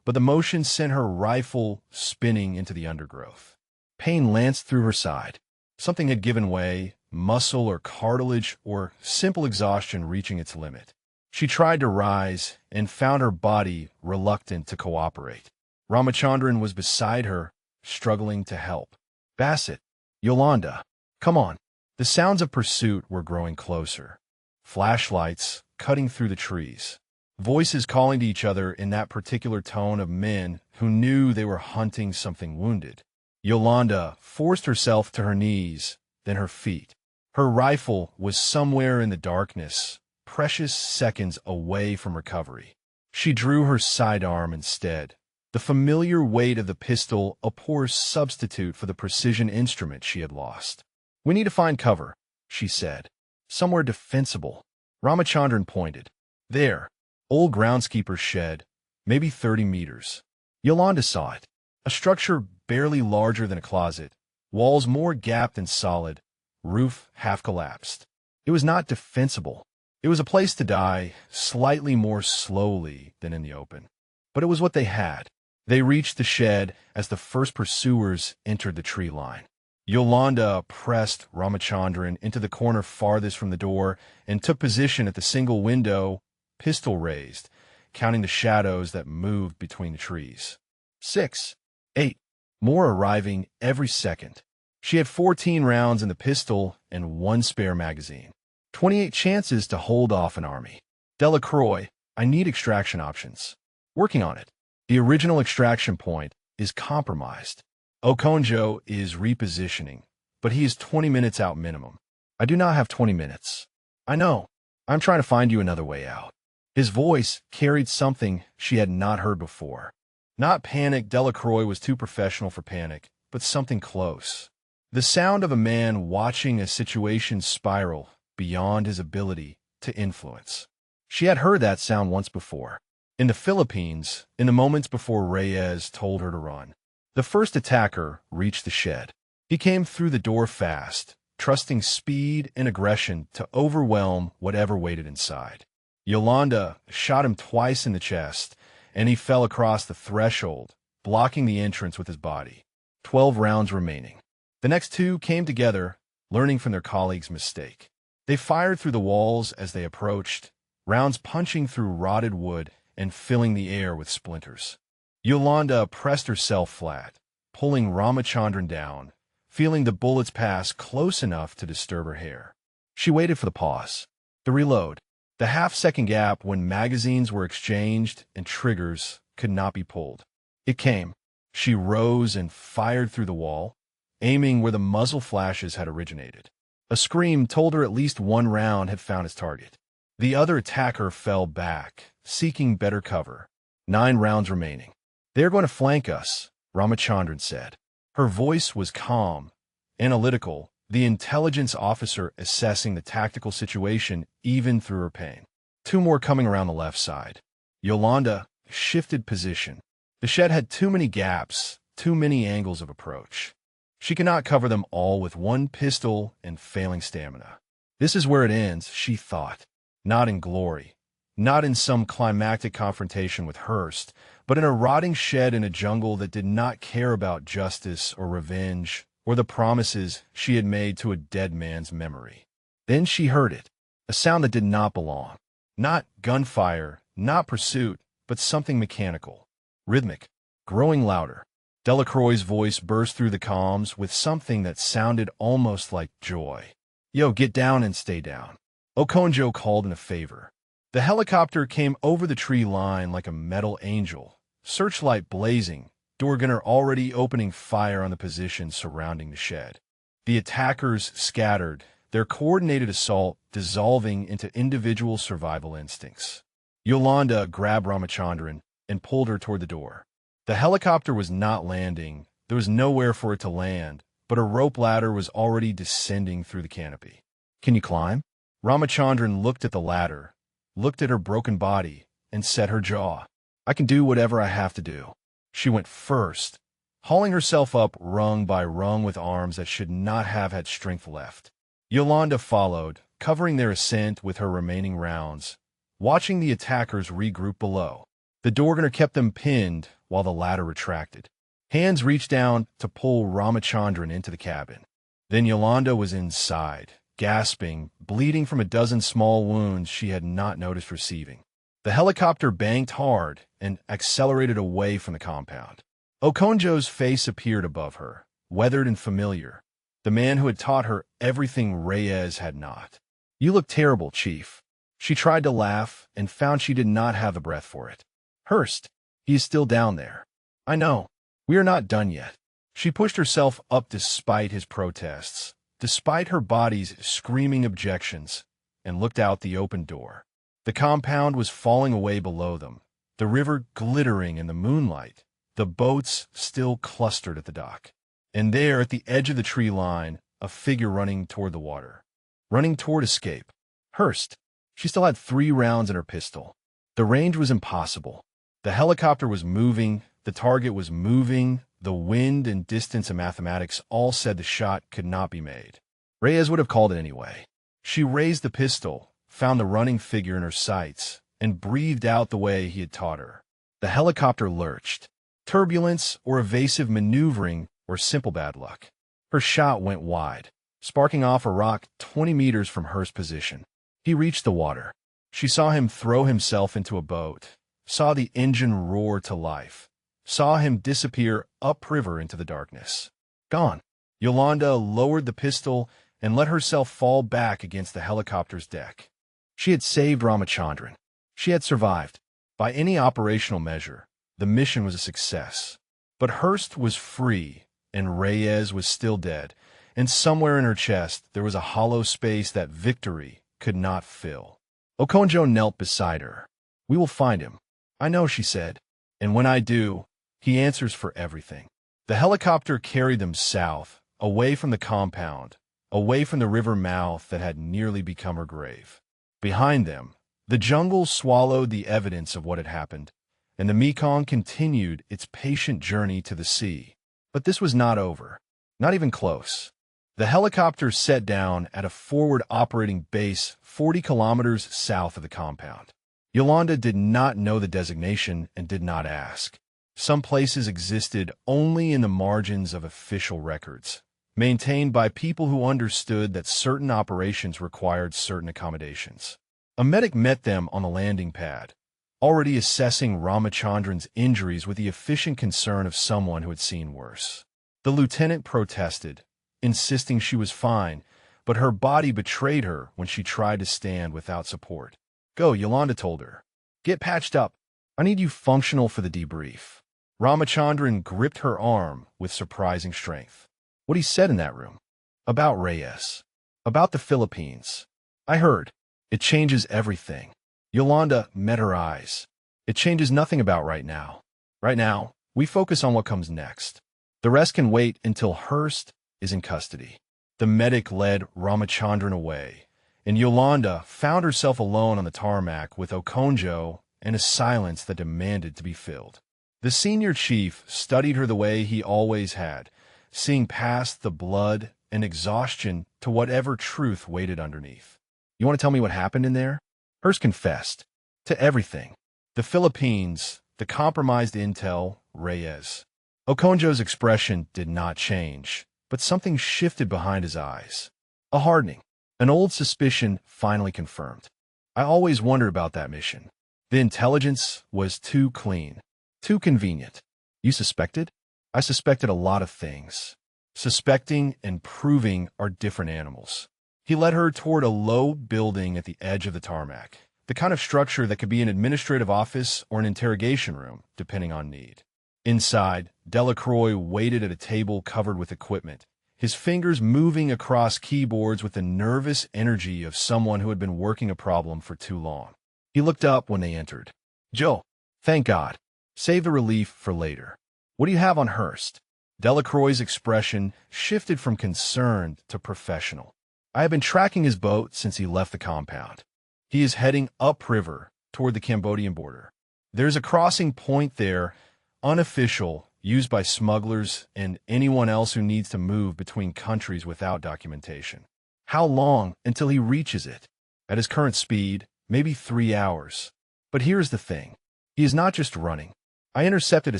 but the motion sent her rifle spinning into the undergrowth. Pain lanced through her side. Something had given way, muscle or cartilage or simple exhaustion reaching its limit. She tried to rise and found her body reluctant to cooperate. Ramachandran was beside her, struggling to help. Bassett, Yolanda, come on. The sounds of pursuit were growing closer. Flashlights cutting through the trees. Voices calling to each other in that particular tone of men who knew they were hunting something wounded. Yolanda forced herself to her knees, then her feet. Her rifle was somewhere in the darkness, precious seconds away from recovery. She drew her sidearm instead, the familiar weight of the pistol a poor substitute for the precision instrument she had lost. We need to find cover, she said. Somewhere defensible. Ramachandran pointed. There. Old groundskeeper's shed, maybe 30 meters. Yolanda saw it. A structure barely larger than a closet, walls more gapped than solid, roof half collapsed. It was not defensible. It was a place to die, slightly more slowly than in the open. But it was what they had. They reached the shed as the first pursuers entered the tree line. Yolanda pressed Ramachandran into the corner farthest from the door and took position at the single window, pistol raised, counting the shadows that moved between the trees. 6, 8, more arriving every second. She had 14 rounds in the pistol and 1 spare magazine. 28 chances to hold off an army. Delacroix, I need extraction options. Working on it. The original extraction point is compromised. Okonjo is repositioning, but he is 20 minutes out minimum. I do not have 20 minutes. I know. I'm trying to find you another way out. His voice carried something she had not heard before. Not panic, Delacroix was too professional for panic, but something close. The sound of a man watching a situation spiral beyond his ability to influence. She had heard that sound once before. In the Philippines, in the moments before Reyes told her to run. The first attacker reached the shed. He came through the door fast, trusting speed and aggression to overwhelm whatever waited inside. Yolanda shot him twice in the chest, and he fell across the threshold, blocking the entrance with his body. 12 rounds remaining. The next 2 came together, learning from their colleagues' mistake. They fired through the walls as they approached, rounds punching through rotted wood and filling the air with splinters. Yolanda pressed herself flat, pulling Ramachandran down, feeling the bullets pass close enough to disturb her hair. She waited for the pause, the reload, the half-second gap when magazines were exchanged and triggers could not be pulled. It came. She rose and fired through the wall, aiming where the muzzle flashes had originated. A scream told her at least 1 round had found its target. The other attacker fell back, seeking better cover. 9 rounds remaining. They're going to flank us, Ramachandran said. Her voice was calm, analytical, the intelligence officer assessing the tactical situation even through her pain. Two more coming around the left side. Yolanda shifted position. The shed had too many gaps, too many angles of approach. She could not cover them all with one pistol and failing stamina. This is where it ends, she thought. Not in glory, not in some climactic confrontation with Hurst, but in a rotting shed in a jungle that did not care about justice or revenge or the promises she had made to a dead man's memory. Then she heard it, a sound that did not belong. Not gunfire, not pursuit, but something mechanical, rhythmic, growing louder. Delacroix's voice burst through the comms with something that sounded almost like joy. "Yo, get down and stay down." Okonjo called in a favor. The helicopter came over the tree line like a metal angel, searchlight blazing, door gunner already opening fire on the position surrounding the shed. The attackers scattered, their coordinated assault dissolving into individual survival instincts. Yolanda grabbed Ramachandran and pulled her toward the door. The helicopter was not landing. There was nowhere for it to land, but a rope ladder was already descending through the canopy. "Can you climb?" Ramachandran looked at the ladder, looked at her broken body, and set her jaw. "I can do whatever I have to do." She went first, hauling herself up rung by rung with arms that should not have had strength left. Yolanda followed, covering their ascent with her remaining rounds, watching the attackers regroup below. The door gunner kept them pinned while the ladder retracted. Hands reached down to pull Ramachandran into the cabin. Then Yolanda was inside, gasping, bleeding from a dozen small wounds she had not noticed receiving. The helicopter banked hard and accelerated away from the compound. Okonjo's face appeared above her, weathered and familiar, the man who had taught her everything Reyes had not. "You look terrible, Chief." She tried to laugh and found she did not have the breath for it. "Hurst, he is still down there." "I know. We are not done yet." She pushed herself up despite his protests, despite her body's screaming objections, and looked out the open door. The compound was falling away below them, the river glittering in the moonlight, the boats still clustered at the dock. And there, at the edge of the tree line, a figure running toward the water, running toward escape. Hurst. She still had 3 rounds in her pistol. The range was impossible. The helicopter was moving, the target was moving, the wind and distance and mathematics all said the shot could not be made. Reyes would have called it anyway. She raised the pistol, found the running figure in her sights, and breathed out the way he had taught her. The helicopter lurched. Turbulence or evasive maneuvering or simple bad luck. Her shot went wide, sparking off a rock 20 meters from Hurst's position. He reached the water. She saw him throw himself into a boat, saw the engine roar to life, saw him disappear upriver into the darkness. Gone. Yolanda lowered the pistol and let herself fall back against the helicopter's deck. She had saved Ramachandran. She had survived. By any operational measure, the mission was a success. But Hurst was free, and Reyes was still dead, and somewhere in her chest there was a hollow space that victory could not fill. Okonjo knelt beside her. "We will find him." "I know," she said. "And when I do, he answers for everything." The helicopter carried them south, away from the compound, away from the river mouth that had nearly become her grave. Behind them, the jungle swallowed the evidence of what had happened, and the Mekong continued its patient journey to the sea. But this was not over, not even close. The helicopter set down at a forward operating base 40 kilometers south of the compound. Yolanda did not know the designation and did not ask. Some places existed only in the margins of official records, maintained by people who understood that certain operations required certain accommodations. A medic met them on the landing pad, already assessing Ramachandran's injuries with the efficient concern of someone who had seen worse. The lieutenant protested, insisting she was fine, but her body betrayed her when she tried to stand without support. "Go," Yolanda told her. "Get patched up. I need you functional for the debrief." Ramachandran gripped her arm with surprising strength. "What he said in that room. About Reyes. About the Philippines. I heard. It changes everything." Yolanda met her eyes. "It changes nothing about right now. Right now, we focus on what comes next. The rest can wait until Hurst is in custody." The medic led Ramachandran away, and Yolanda found herself alone on the tarmac with Okonjo and a silence that demanded to be filled. The senior chief studied her the way he always had, seeing past the blood and exhaustion to whatever truth waited underneath. "You want to tell me what happened in there?" Hearst confessed. To everything. The Philippines, the compromised intel, Reyes. Okonjo's expression did not change, but something shifted behind his eyes. A hardening. An old suspicion finally confirmed. "I always wondered about that mission. The intelligence was too clean, too convenient." "You suspected?" "I suspected a lot of things. Suspecting and proving are different animals." He led her toward a low building at the edge of the tarmac, the kind of structure that could be an administrative office or an interrogation room, depending on need. Inside, Delacroix waited at a table covered with equipment, his fingers moving across keyboards with the nervous energy of someone who had been working a problem for too long. He looked up when they entered. "Joe, thank God. Save the relief for later. What do you have on Hearst?" Delacroix's expression shifted from concerned to professional. "I have been tracking his boat since he left the compound. He is heading upriver toward the Cambodian border. There's a crossing point there, unofficial, used by smugglers and anyone else who needs to move between countries without documentation. How long until he reaches it? At his current speed, maybe 3 hours. But here's the thing. He is not just running. I intercepted a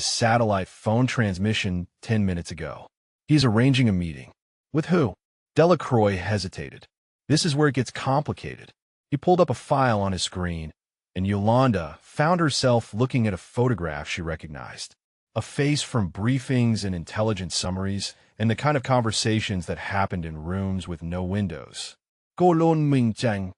satellite phone transmission 10 minutes ago. He's arranging a meeting. With who?" Delacroix hesitated. This is where it gets complicated. He pulled up a file on his screen, and Yolanda found herself looking at a photograph she recognized. A face from briefings and intelligence summaries, and the kind of conversations that happened in rooms with no windows. Golon Minh Chang,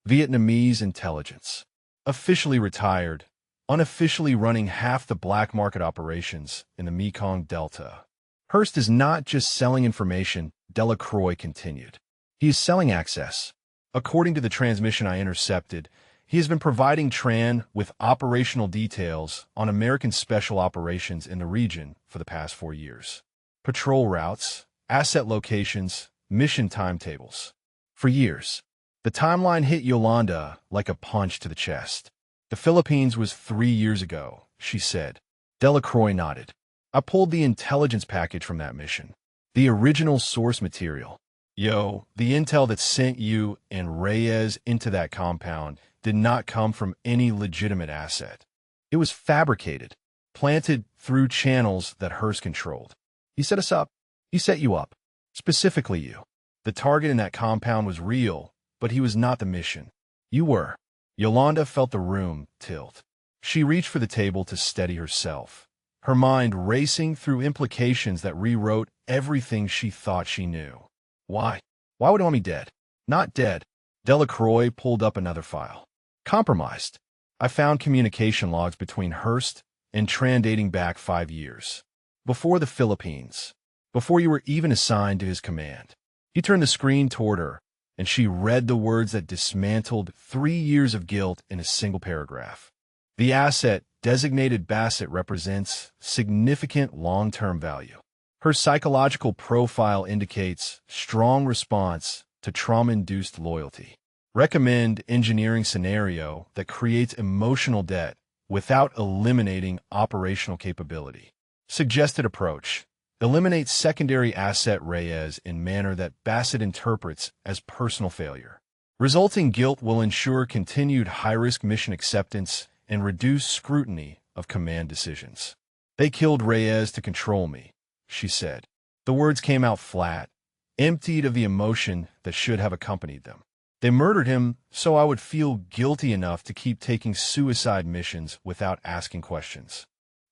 Vietnamese intelligence. Officially retired, unofficially running half the black market operations in the Mekong Delta. Hearst is not just selling information, Delacroix continued. He is selling access. According to the transmission I intercepted, he has been providing Tran with operational details on American special operations in the region for the past 4 years. Patrol routes, asset locations, mission timetables. For years. The timeline hit Yolanda like a punch to the chest. "The Philippines was 3 years ago," she said. Delacroix nodded. "I pulled the intelligence package from that mission. The original source material. The intel that sent you and Reyes into that compound did not come from any legitimate asset. It was fabricated, planted through channels that Hearst controlled. He set us up. He set you up. Specifically you. The target in that compound was real, but he was not the mission. You were." Yolanda felt the room tilt. She reached for the table to steady herself, her mind racing through implications that rewrote everything she thought she knew. "Why? Why would he want me dead?" "Not dead." Delacroix pulled up another file. "Compromised. I found communication logs between Hearst and Tran dating back 5 years. Before the Philippines. Before you were even assigned to his command." He turned the screen toward her, and she read the words that dismantled 3 years of guilt in a single paragraph. "The asset designated Bassett represents significant long-term value. Her psychological profile indicates strong response to trauma-induced loyalty. Recommend engineering scenario that creates emotional debt without eliminating operational capability. Suggested approach. Eliminate secondary asset Reyes in manner that Bassett interprets as personal failure. Resulting guilt will ensure continued high-risk mission acceptance and reduce scrutiny of command decisions. They killed Reyes to control me," she said. The words came out flat, emptied of the emotion that should have accompanied them. "They murdered him so I would feel guilty enough to keep taking suicide missions without asking questions."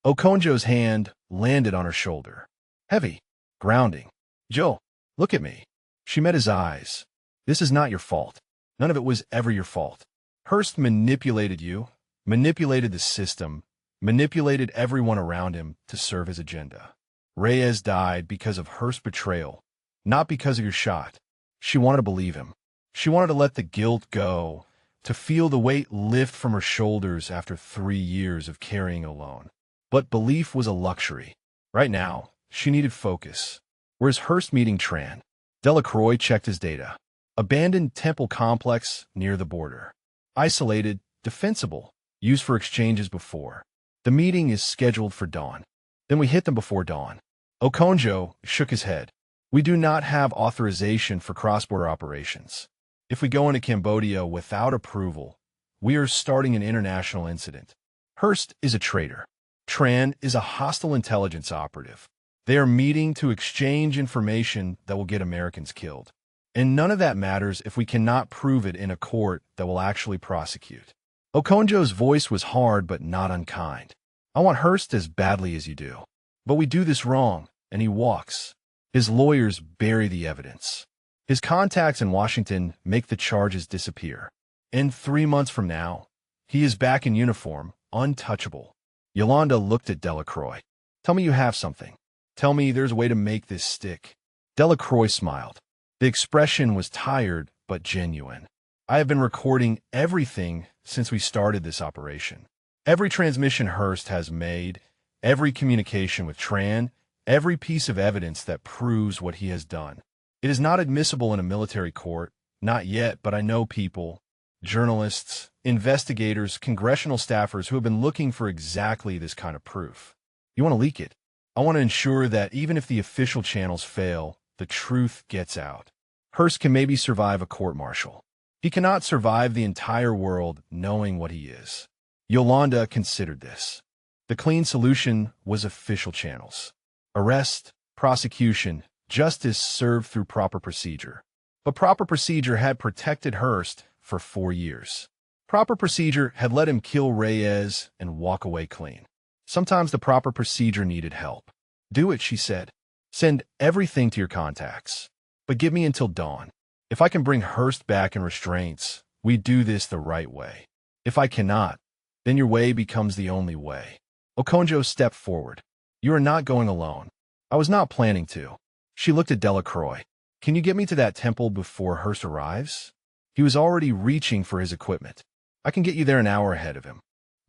Okonjo's hand landed on her shoulder. Heavy, grounding. "Joe, look at me." She met his eyes. "This is not your fault. None of it was ever your fault. Hearst manipulated you, manipulated the system, manipulated everyone around him to serve his agenda. Reyes died because of Hearst's betrayal, not because of your shot." She wanted to believe him. She wanted to let the guilt go, to feel the weight lift from her shoulders after 3 years of carrying alone. But belief was a luxury. Right now, she needed focus. "Where's Hearst meeting Tran?" Delacroix checked his data. Abandoned temple complex near the border. Isolated, defensible, used for exchanges before. The meeting is scheduled for dawn. Then we hit them before dawn. Okonjo shook his head. We do not have authorization for cross-border operations. If we go into Cambodia without approval, we are starting an international incident. Hearst is a traitor. Tran is a hostile intelligence operative. They are meeting to exchange information that will get Americans killed. And none of that matters if we cannot prove it in a court that will actually prosecute. Okonjo's voice was hard but not unkind. I want Hearst as badly as you do. But we do this wrong, and he walks. His lawyers bury the evidence. His contacts in Washington make the charges disappear. And 3 months from now, he is back in uniform, untouchable. Yolanda looked at Delacroix. Tell me you have something. Tell me there's a way to make this stick. Delacroix smiled. The expression was tired but genuine. I have been recording everything since we started this operation. Every transmission Hearst has made, every communication with Tran, every piece of evidence that proves what he has done. It is not admissible in a military court, not yet, but I know people, journalists, investigators, congressional staffers who have been looking for exactly this kind of proof. You want to leak it? I want to ensure that even if the official channels fail, the truth gets out. Hearst can maybe survive a court-martial. He cannot survive the entire world knowing what he is. Yolanda considered this. The clean solution was official channels. Arrest, prosecution, justice served through proper procedure. But proper procedure had protected Hearst for 4 years. Proper procedure had let him kill Reyes and walk away clean. Sometimes the proper procedure needed help. Do it, she said. Send everything to your contacts. But give me until dawn. If I can bring Hearst back in restraints, we do this the right way. If I cannot, then your way becomes the only way. Okonjo stepped forward. You are not going alone. I was not planning to. She looked at Delacroix. Can you get me to that temple before Hearst arrives? He was already reaching for his equipment. I can get you there an hour ahead of him.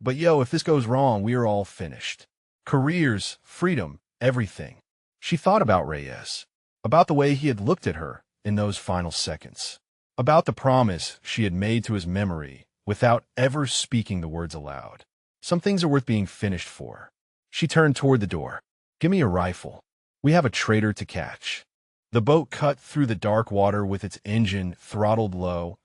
But if this goes wrong, we are all finished. Careers, freedom, everything. She thought about Reyes, about the way he had looked at her in those final seconds, about the promise she had made to his memory without ever speaking the words aloud. Some things are worth being finished for. She turned toward the door. Give me a rifle. We have a traitor to catch. The boat cut through the dark water with its engine throttled low,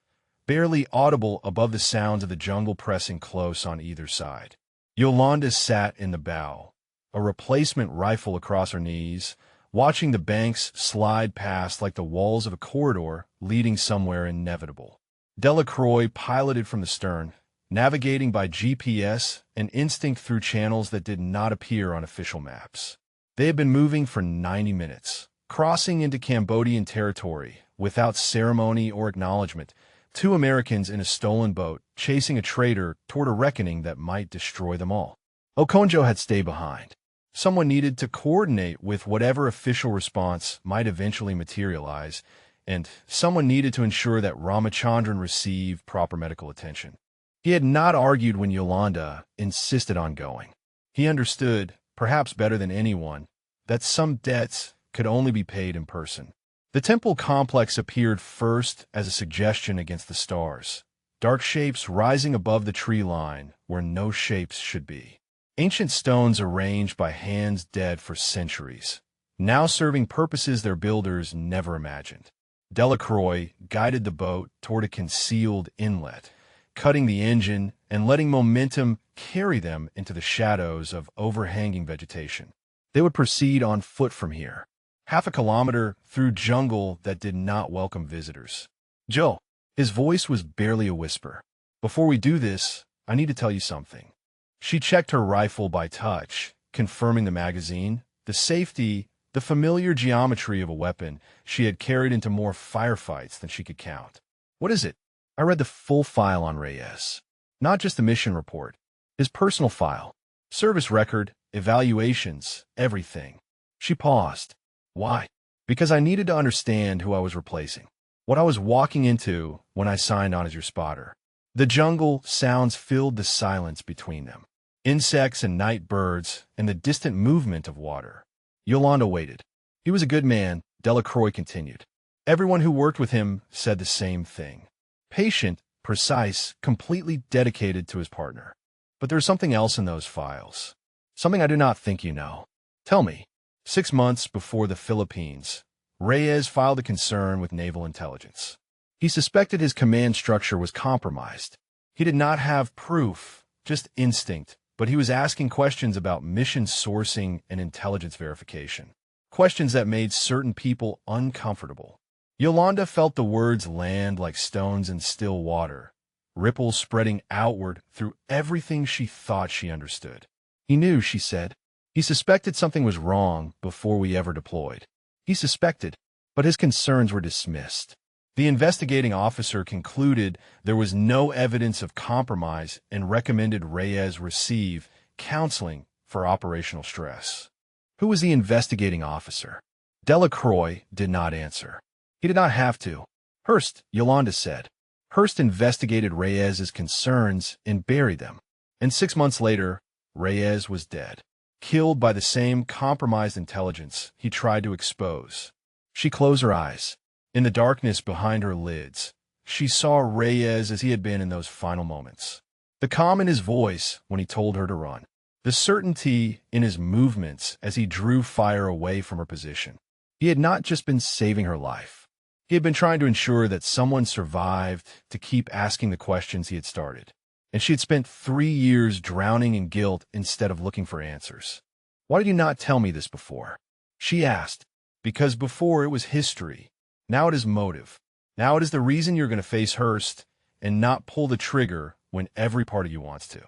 barely audible above the sounds of the jungle pressing close on either side. Yolanda sat in the bow, a replacement rifle across her knees, watching the banks slide past like the walls of a corridor leading somewhere inevitable. Delacroix piloted from the stern, navigating by GPS and instinct through channels that did not appear on official maps. They had been moving for 90 minutes, crossing into Cambodian territory without ceremony or acknowledgement, 2 Americans in a stolen boat chasing a traitor toward a reckoning that might destroy them all. Okonjo had stayed behind. Someone needed to coordinate with whatever official response might eventually materialize, and someone needed to ensure that Ramachandran received proper medical attention. He had not argued when Yolanda insisted on going. He understood, perhaps better than anyone, that some debts could only be paid in person. The temple complex appeared first as a suggestion against the stars, dark shapes rising above the tree line where no shapes should be. Ancient stones arranged by hands dead for centuries, now serving purposes their builders never imagined. Delacroix guided the boat toward a concealed inlet, cutting the engine and letting momentum carry them into the shadows of overhanging vegetation. They would proceed on foot from here, half a kilometer through jungle that did not welcome visitors. Joe, his voice was barely a whisper. Before we do this, I need to tell you something. She checked her rifle by touch, confirming the magazine, the safety, the familiar geometry of a weapon she had carried into more firefights than she could count. What is it? I read the full file on Reyes. Not just the mission report. His personal file. Service record, evaluations, everything. She paused. Why? Because I needed to understand who I was replacing. What I was walking into when I signed on as your spotter. The jungle sounds filled the silence between them. Insects and night birds and the distant movement of water. Yolanda waited. He was a good man, Delacroix continued. Everyone who worked with him said the same thing. Patient, precise, completely dedicated to his partner. But there's something else in those files. Something I do not think you know. Tell me. 6 months before the Philippines, Reyes filed a concern with naval intelligence. He suspected his command structure was compromised. He did not have proof, just instinct, but he was asking questions about mission sourcing and intelligence verification. Questions that made certain people uncomfortable. Yolanda felt the words land like stones in still water, ripples spreading outward through everything she thought she understood. He knew, she said. He suspected something was wrong before we ever deployed. He suspected, but his concerns were dismissed. The investigating officer concluded there was no evidence of compromise and recommended Reyes receive counseling for operational stress. Who was the investigating officer? Delacroix did not answer. He did not have to. Hearst, Yolanda said. Hearst investigated Reyes's concerns and buried them. And 6 months later, Reyes was dead, killed by the same compromised intelligence he tried to expose. She closed her eyes. In the darkness behind her lids, she saw Reyes as he had been in those final moments. The calm in his voice when he told her to run. The certainty in his movements as he drew fire away from her position. He had not just been saving her life. He had been trying to ensure that someone survived to keep asking the questions he had started. And she had spent 3 years drowning in guilt instead of looking for answers. Why did you not tell me this before? She asked. Because before it was history. Now it is motive. Now it is the reason you're going to face Hearst and not pull the trigger when every part of you wants to.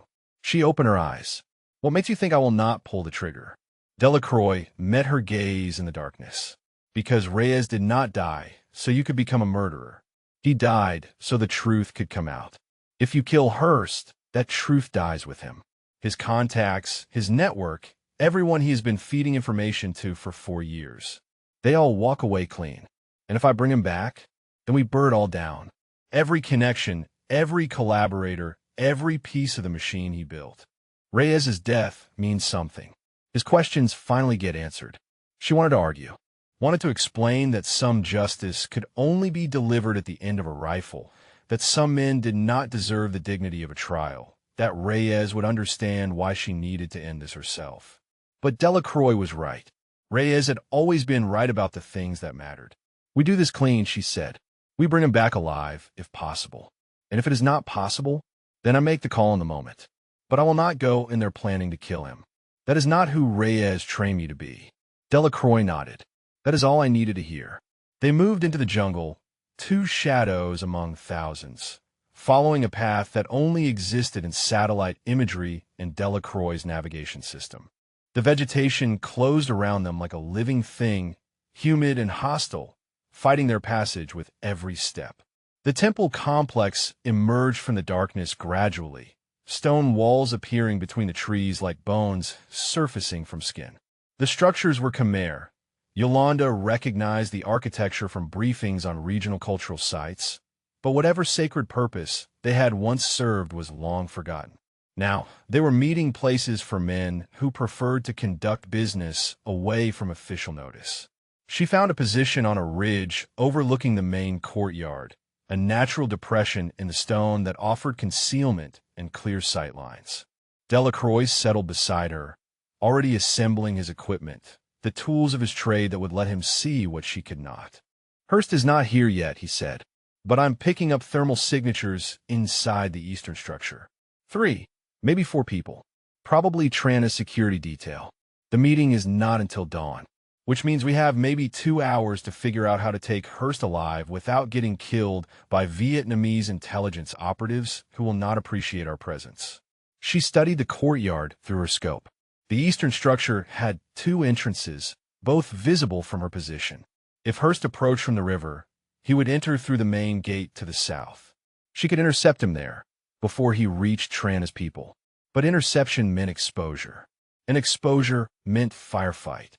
She opened her eyes. What makes you think I will not pull the trigger? Delacroix met her gaze in the darkness. Because Reyes did not die, so you could become a murderer. He died so the truth could come out. If you kill Hearst, that truth dies with him. His contacts, his network, everyone he has been feeding information to for 4 years. They all walk away clean. And if I bring him back, then we burn it all down. Every connection, every collaborator, every piece of the machine he built. Reyes's death means something. His questions finally get answered. She wanted to argue. Wanted to explain that some justice could only be delivered at the end of a rifle, that some men did not deserve the dignity of a trial, that Reyes would understand why she needed to end this herself. But Delacroix was right. Reyes had always been right about the things that mattered. We do this clean, she said. We bring him back alive, if possible. And if it is not possible, then I make the call in the moment. But I will not go in there planning to kill him. That is not who Reyes trained me to be. Delacroix nodded. That is all I needed to hear. They moved into the jungle, 2 shadows among thousands, following a path that only existed in satellite imagery and Delacroix's navigation system. The vegetation closed around them like a living thing, humid and hostile, fighting their passage with every step. The temple complex emerged from the darkness gradually, stone walls appearing between the trees like bones surfacing from skin. The structures were Khmer. Yolanda recognized the architecture from briefings on regional cultural sites, but whatever sacred purpose they had once served was long forgotten. Now, they were meeting places for men who preferred to conduct business away from official notice. She found a position on a ridge overlooking the main courtyard, a natural depression in the stone that offered concealment and clear sight lines. Delacroix settled beside her, already assembling his equipment, the tools of his trade that would let him see what she could not. Hearst is not here yet, he said, but I'm picking up thermal signatures inside the eastern structure. 3, maybe 4 people. Probably Trana's security detail. The meeting is not until dawn, which means we have maybe 2 hours to figure out how to take Hearst alive without getting killed by Vietnamese intelligence operatives who will not appreciate our presence. She studied the courtyard through her scope. The eastern structure had 2 entrances, both visible from her position. If Hearst approached from the river, he would enter through the main gate to the south. She could intercept him there, before he reached Trana's people. But interception meant exposure. And exposure meant firefight.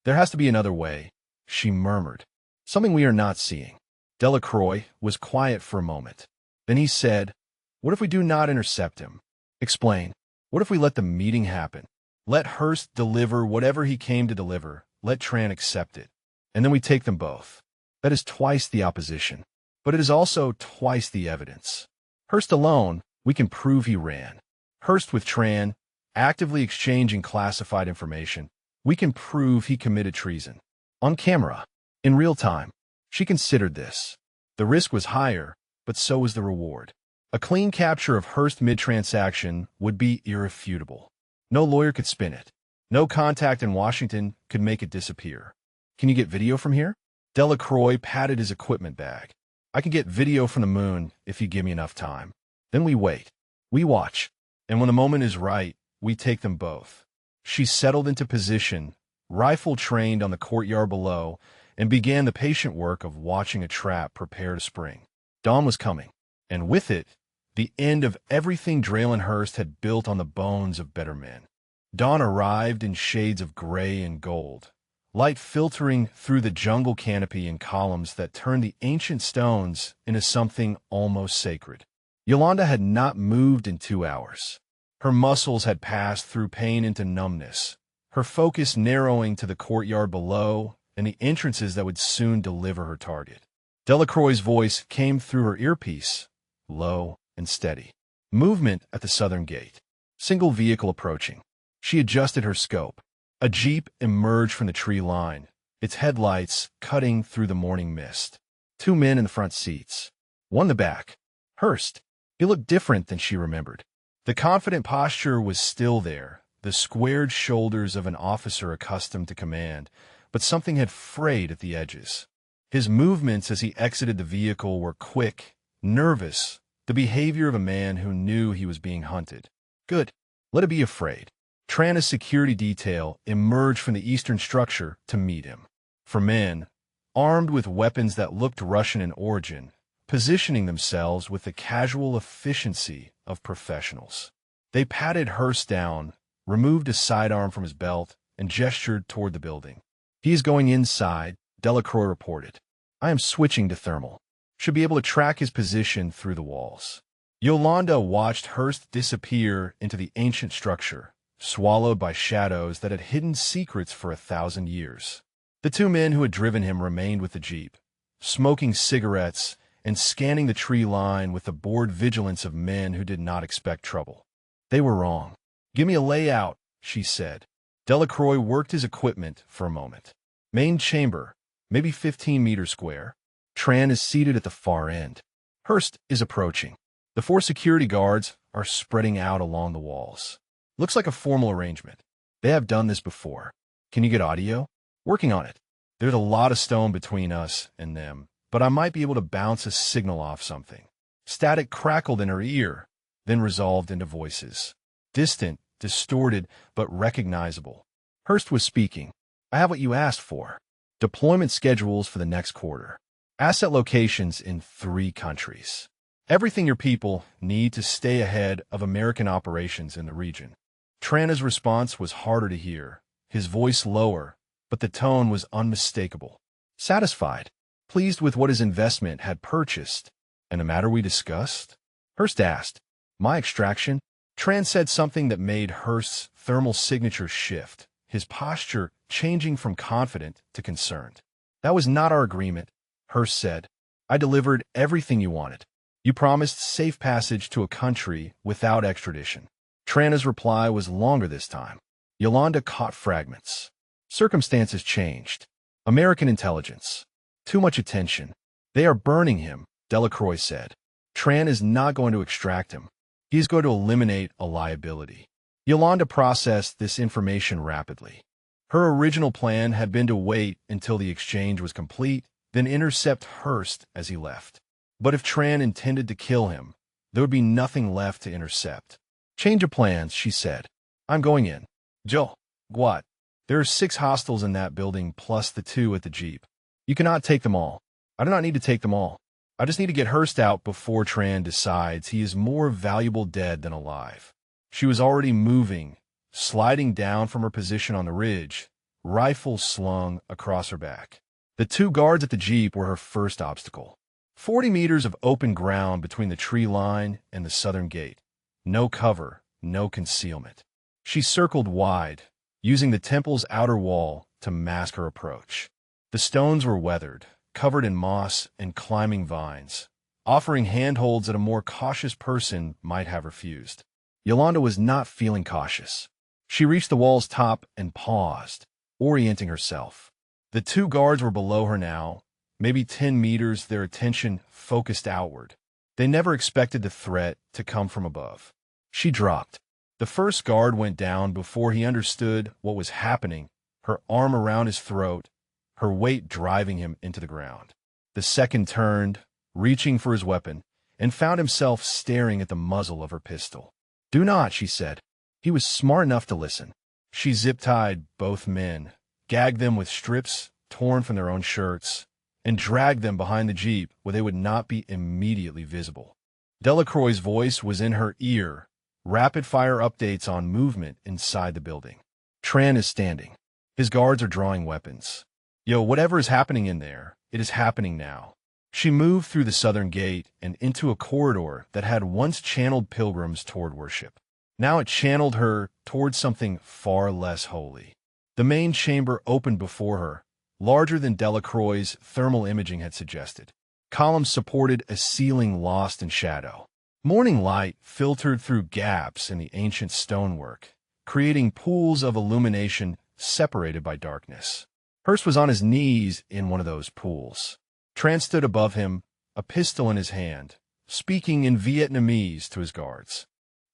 There has to be another way, she murmured. Something we are not seeing. Delacroix was quiet for a moment. Then he said, what if we do not intercept him? Explain. What if we let the meeting happen? Let Hearst deliver whatever he came to deliver. Let Tran accept it. And then we take them both. That is twice the opposition. But it is also twice the evidence. Hurst alone, we can prove he ran. Hurst with Tran, actively exchanging classified information, we can prove he committed treason. On camera, in real time, she considered this. The risk was higher, but so was the reward. A clean capture of Hurst mid-transaction would be irrefutable. No lawyer could spin it. No contact in Washington could make it disappear. Can you get video from here? Delacroix patted his equipment bag. I can get video from the moon if you give me enough time. Then we wait. We watch. And when the moment is right, we take them both. She settled into position, rifle trained on the courtyard below, and began the patient work of watching a trap prepare to spring. Dawn was coming, and with it, the end of everything Draylen Hurst had built on the bones of better men. Dawn arrived in shades of gray and gold, light filtering through the jungle canopy and columns that turned the ancient stones into something almost sacred. Yolanda had not moved in 2 hours. Her muscles had passed through pain into numbness, her focus narrowing to the courtyard below and the entrances that would soon deliver her target. Delacroix's voice came through her earpiece, low and steady. Movement at the southern gate. Single vehicle approaching. She adjusted her scope. A jeep emerged from the tree line, its headlights cutting through the morning mist. 2 men in the front seats. One in the back. Hurst. He looked different than she remembered. The confident posture was still there, the squared shoulders of an officer accustomed to command, but something had frayed at the edges. His movements as he exited the vehicle were quick, nervous, the behavior of a man who knew he was being hunted. Good. Let it be afraid. Tran's security detail emerged from the eastern structure to meet him. 4 men, armed with weapons that looked Russian in origin, positioning themselves with the casual efficiency of professionals. They patted Hurst down, removed a sidearm from his belt, and gestured toward the building. He is going inside, Delacroix reported. I am switching to thermal. Should be able to track his position through the walls. Yolanda watched Hurst disappear into the ancient structure, swallowed by shadows that had hidden secrets for 1,000 years. The 2 men who had driven him remained with the jeep, smoking cigarettes and scanning the tree line with the bored vigilance of men who did not expect trouble. They were wrong. Give me a layout, she said. Delacroix worked his equipment for a moment. Main chamber, maybe 15 meters square. Tran is seated at the far end. Hurst is approaching. The 4 security guards are spreading out along the walls. Looks like a formal arrangement. They have done this before. Can you get audio? Working on it. There's a lot of stone between us and them, but I might be able to bounce a signal off something. Static crackled in her ear, then resolved into voices. Distant, distorted, but recognizable. Hurst was speaking. I have what you asked for. Deployment schedules for the next quarter. Asset locations in 3 countries. Everything your people need to stay ahead of American operations in the region. Tran's response was harder to hear, his voice lower, but the tone was unmistakable. Satisfied, pleased with what his investment had purchased, and the matter we discussed? Hurst asked. My extraction? Tran said something that made Hurst's thermal signature shift, his posture changing from confident to concerned. That was not our agreement, Hurst said. I delivered everything you wanted. You promised safe passage to a country without extradition. Tran's reply was longer this time. Yolanda caught fragments. Circumstances changed. American intelligence. Too much attention. They are burning him, Delacroix said. Tran is not going to extract him. He is going to eliminate a liability. Yolanda processed this information rapidly. Her original plan had been to wait until the exchange was complete, then intercept Hurst as he left. But if Tran intended to kill him, there would be nothing left to intercept. Change of plans, she said. I'm going in. Joe. What? There are 6 hostiles in that building plus the 2 at the jeep. You cannot take them all. I do not need to take them all. I just need to get Hurst out before Tran decides he is more valuable dead than alive. She was already moving, sliding down from her position on the ridge, rifle slung across her back. The 2 guards at the jeep were her first obstacle. 40 meters of open ground between the tree line and the southern gate. No cover, no concealment. She circled wide, using the temple's outer wall to mask her approach. The stones were weathered, covered in moss and climbing vines, offering handholds that a more cautious person might have refused. Yolanda was not feeling cautious. She reached the wall's top and paused, orienting herself. The two guards were below her now, maybe 10 meters, their attention focused outward. They never expected the threat to come from above. She dropped. The first guard went down before he understood what was happening, her arm around his throat, her weight driving him into the ground. The second turned, reaching for his weapon, and found himself staring at the muzzle of her pistol. "Do not," she said. He was smart enough to listen. She zip-tied both men, gagged them with strips torn from their own shirts, and dragged them behind the jeep where they would not be immediately visible. Delacroix's voice was in her ear, rapid-fire updates on movement inside the building. Tran is standing. His guards are drawing weapons. Yo, whatever is happening in there, it is happening now. She moved through the southern gate and into a corridor that had once channeled pilgrims toward worship. Now it channeled her toward something far less holy. The main chamber opened before her, larger than Delacroix's thermal imaging had suggested. Columns supported a ceiling lost in shadow. Morning light filtered through gaps in the ancient stonework, creating pools of illumination separated by darkness. Hurst was on his knees in one of those pools. Tran stood above him, a pistol in his hand, speaking in Vietnamese to his guards.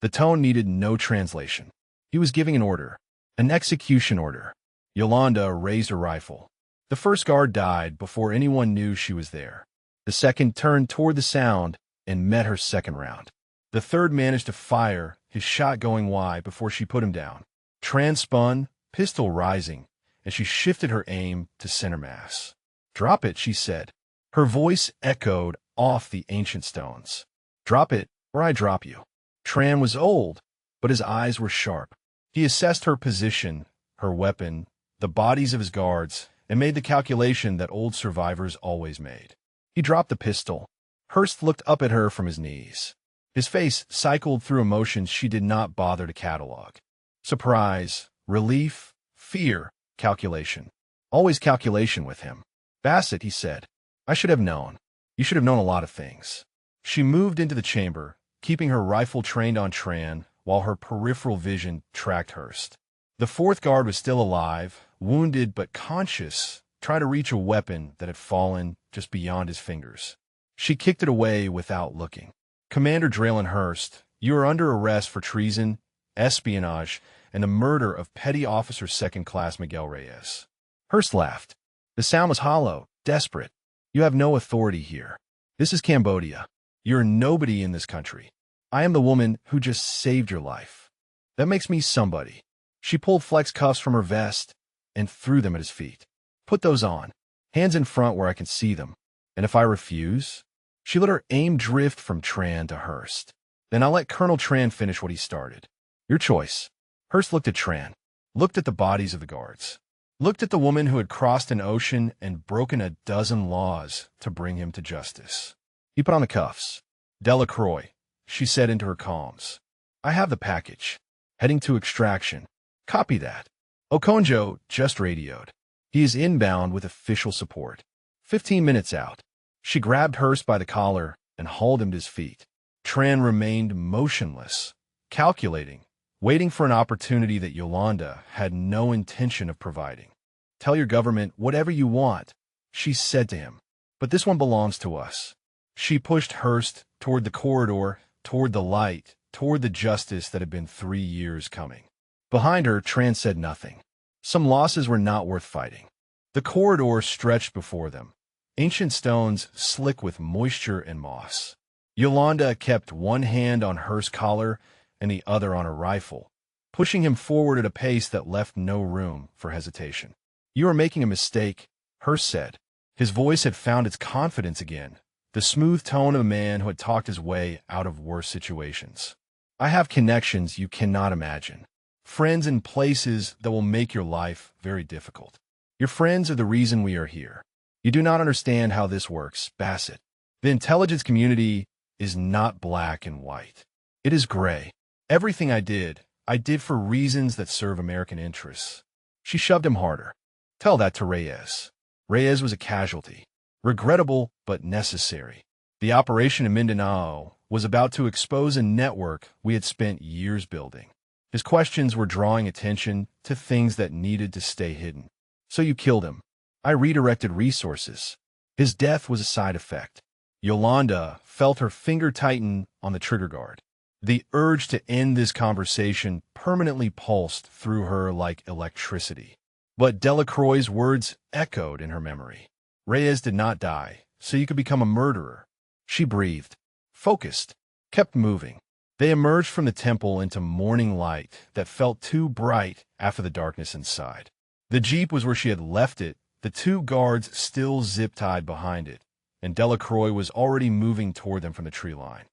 The tone needed no translation. He was giving an order, an execution order. Yolanda raised her rifle. The first guard died before anyone knew she was there. The second turned toward the sound and met her second round. The third managed to fire, his shot going wide before she put him down. Tran spun, pistol rising, and she shifted her aim to center mass. "Drop it," she said. Her voice echoed off the ancient stones. "Drop it, or I drop you." Tran was old, but his eyes were sharp. He assessed her position, her weapon, the bodies of his guards, and made the calculation that old survivors always made. He dropped the pistol. Hurst looked up at her from his knees. His face cycled through emotions she did not bother to catalog. Surprise, relief, fear, calculation. Always calculation with him. "Bassett," he said, "I should have known. You should have known a lot of things." She moved into the chamber, keeping her rifle trained on Tran while her peripheral vision tracked Hurst. The fourth guard was still alive, wounded but conscious, trying to reach a weapon that had fallen just beyond his fingers. She kicked it away without looking. "Commander Draylen Hurst, you are under arrest for treason, espionage, and the murder of Petty Officer Second Class Miguel Reyes." Hurst laughed. The sound was hollow, desperate. "You have no authority here. This is Cambodia. You're nobody in this country. I am the woman who just saved your life. That makes me somebody." She pulled flex cuffs from her vest and threw them at his feet. "Put those on. Hands in front where I can see them. And if I refuse?" She let her aim drift from Tran to Hurst. "Then I'll let Colonel Tran finish what he started. Your choice." Hurst looked at Tran, looked at the bodies of the guards, looked at the woman who had crossed an ocean and broken a dozen laws to bring him to justice. He put on the cuffs. "Delacroix," she said into her comms. "I have the package. Heading to extraction. Copy that. Okonjo just radioed. He is inbound with official support. 15 minutes out." She grabbed Hurst by the collar and hauled him to his feet. Tran remained motionless, calculating, waiting for an opportunity that Yolanda had no intention of providing. "Tell your government whatever you want," she said to him, "but this one belongs to us." She pushed Hurst toward the corridor, toward the light, toward the justice that had been 3 years coming. Behind her, Tran said nothing. Some losses were not worth fighting. The corridor stretched before them, ancient stones slick with moisture and moss. Yolanda kept one hand on Hurst's collar and the other on her rifle, pushing him forward at a pace that left no room for hesitation. "You are making a mistake," Hurst said. His voice had found its confidence again, the smooth tone of a man who had talked his way out of worse situations. "I have connections you cannot imagine. Friends in places that will make your life very difficult. Your friends are the reason we are here. You do not understand how this works, Bassett. The intelligence community is not black and white. It is gray. Everything I did for reasons that serve American interests." She shoved him harder. "Tell that to Reyes." Reyes was a casualty. Regrettable, but necessary. The operation in Mindanao was about to expose a network we had spent years building. His questions were drawing attention to things that needed to stay hidden. So you killed him. I redirected resources. His death was a side effect. Yolanda felt her finger tighten on the trigger guard. The urge to end this conversation permanently pulsed through her like electricity. But Delacroix's words echoed in her memory. Reyes did not die, so you could become a murderer. She breathed, focused, kept moving. They emerged from the temple into morning light that felt too bright after the darkness inside. The jeep was where she had left it, the two guards still zip-tied behind it, and Delacroix was already moving toward them from the tree line.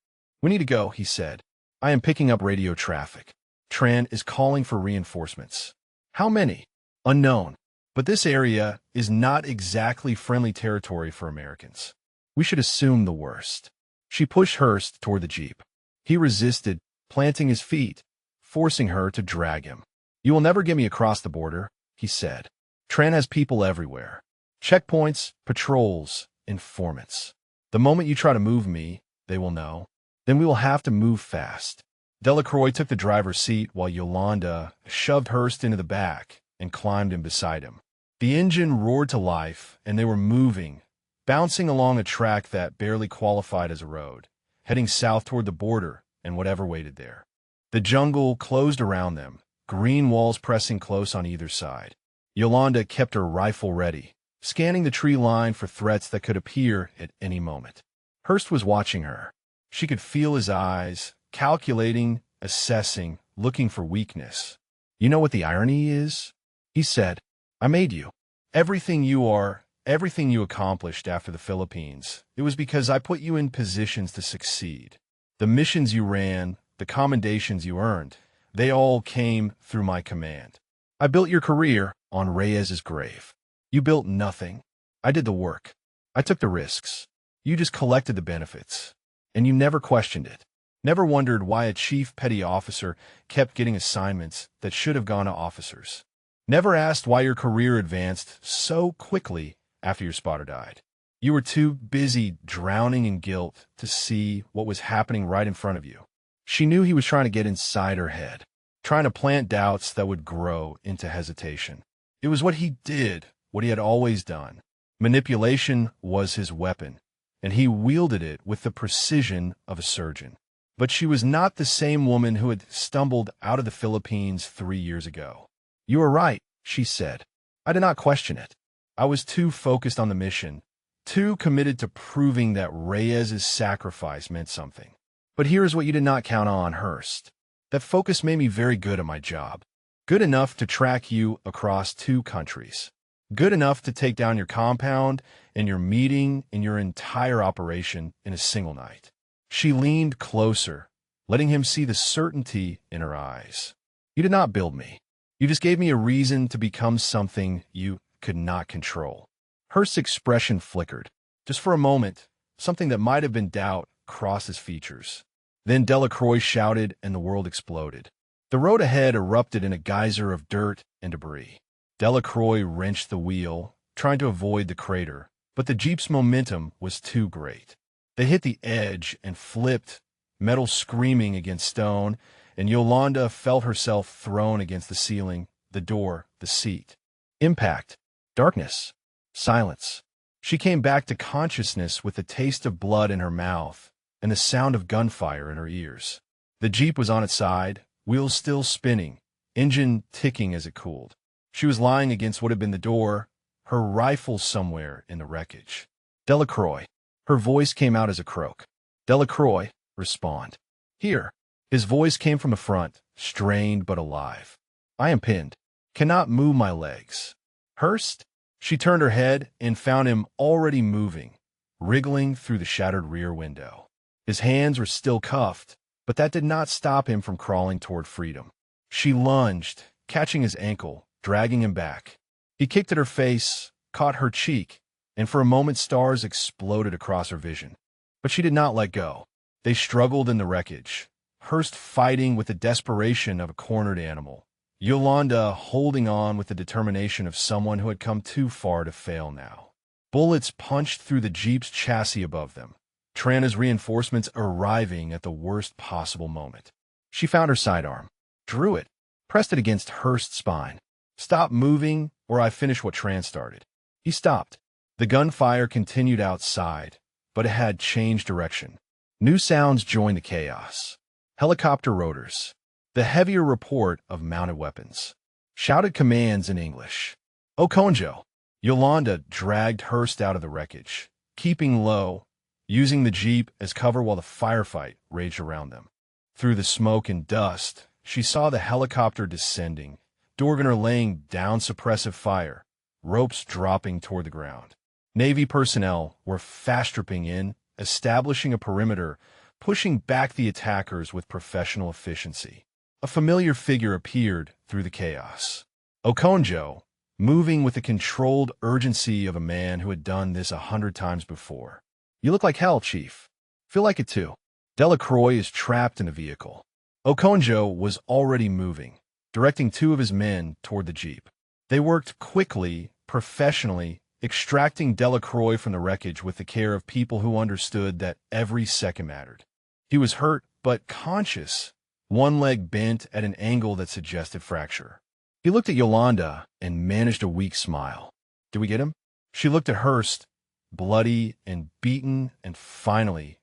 "We need to go," he said. "I am picking up radio traffic. Tran is calling for reinforcements." "How many?" "Unknown. But this area is not exactly friendly territory for Americans. We should assume the worst." She pushed Hurst toward the jeep. He resisted, planting his feet, forcing her to drag him. "You will never get me across the border," he said. "Tran has people everywhere. Checkpoints, patrols, informants. The moment you try to move me, they will know. Then we will have to move fast." Delacroix took the driver's seat while Yolanda shoved Hurst into the back and climbed in beside him. The engine roared to life, and they were moving, bouncing along a track that barely qualified as a road, heading south toward the border and whatever waited there. The jungle closed around them, green walls pressing close on either side. Yolanda kept her rifle ready, scanning the tree line for threats that could appear at any moment. Hurst was watching her. She could feel his eyes, calculating, assessing, looking for weakness. "You know what the irony is?" he said. "I made you. Everything you are, everything you accomplished after the Philippines, it was because I put you in positions to succeed. The missions you ran, the commendations you earned, they all came through my command. I built your career on Reyes's grave. You built nothing. I did the work. I took the risks. You just collected the benefits. And you never questioned it. Never wondered why a chief petty officer kept getting assignments that should have gone to officers. Never asked why your career advanced so quickly after your spotter died. You were too busy drowning in guilt to see what was happening right in front of you." She knew he was trying to get inside her head, trying to plant doubts that would grow into hesitation. It was what he did, what he had always done. Manipulation was his weapon, and he wielded it with the precision of a surgeon. But she was not the same woman who had stumbled out of the Philippines 3 years ago. "You are right," she said. "I did not question it. I was too focused on the mission, too committed to proving that Reyes's sacrifice meant something. But here is what you did not count on, Hurst. That focus made me very good at my job. Good enough to track you across 2 countries. Good enough to take down your compound and your meeting and your entire operation in a single night." She leaned closer, letting him see the certainty in her eyes. "You did not build me. You just gave me a reason to become something you could not control." Hurst's expression flickered. Just for a moment, something that might have been doubt crossed his features. Then Delacroix shouted and the world exploded. The road ahead erupted in a geyser of dirt and debris. Delacroix wrenched the wheel, trying to avoid the crater, but the jeep's momentum was too great. They hit the edge and flipped, metal screaming against stone, and Yolanda felt herself thrown against the ceiling, the door, the seat. Impact, darkness, silence. She came back to consciousness with the taste of blood in her mouth and the sound of gunfire in her ears. The jeep was on its side, wheels still spinning, engine ticking as it cooled. She was lying against what had been the door, her rifle somewhere in the wreckage. "Delacroix." Her voice came out as a croak. "Delacroix, respond." "Here." His voice came from the front, strained but alive. "I am pinned. Cannot move my legs." "Hurst?" She turned her head and found him already moving, wriggling through the shattered rear window. His hands were still cuffed, but that did not stop him from crawling toward freedom. She lunged, catching his ankle, dragging him back. He kicked at her face, caught her cheek, and for a moment stars exploded across her vision. But she did not let go. They struggled in the wreckage, Hurst fighting with the desperation of a cornered animal, Yolanda holding on with the determination of someone who had come too far to fail now. Bullets punched through the Jeep's chassis above them, Trana's reinforcements arriving at the worst possible moment. She found her sidearm, drew it, pressed it against Hurst's spine. "Stop moving, or I finish what Tran started." He stopped. The gunfire continued outside, but it had changed direction. New sounds joined the chaos. Helicopter rotors. The heavier report of mounted weapons. Shouted commands in English. "Okonjo!" Yolanda dragged Hurst out of the wreckage, keeping low, using the Jeep as cover while the firefight raged around them. Through the smoke and dust, she saw the helicopter descending, Dorganer laying down suppressive fire, ropes dropping toward the ground. Navy personnel were fast-tripping in, establishing a perimeter, pushing back the attackers with professional efficiency. A familiar figure appeared through the chaos. Okonjo, moving with the controlled urgency of a man who had done this 100 times before. "You look like hell, Chief." "Feel like it too." Delacroix is trapped in a vehicle. Okonjo was already moving, directing 2 of his men toward the Jeep. They worked quickly, professionally, extracting Delacroix from the wreckage with the care of people who understood that every second mattered. He was hurt, but conscious, one leg bent at an angle that suggested fracture. He looked at Yolanda and managed a weak smile. "Did we get him?" She looked at Hurst, bloody and beaten and finally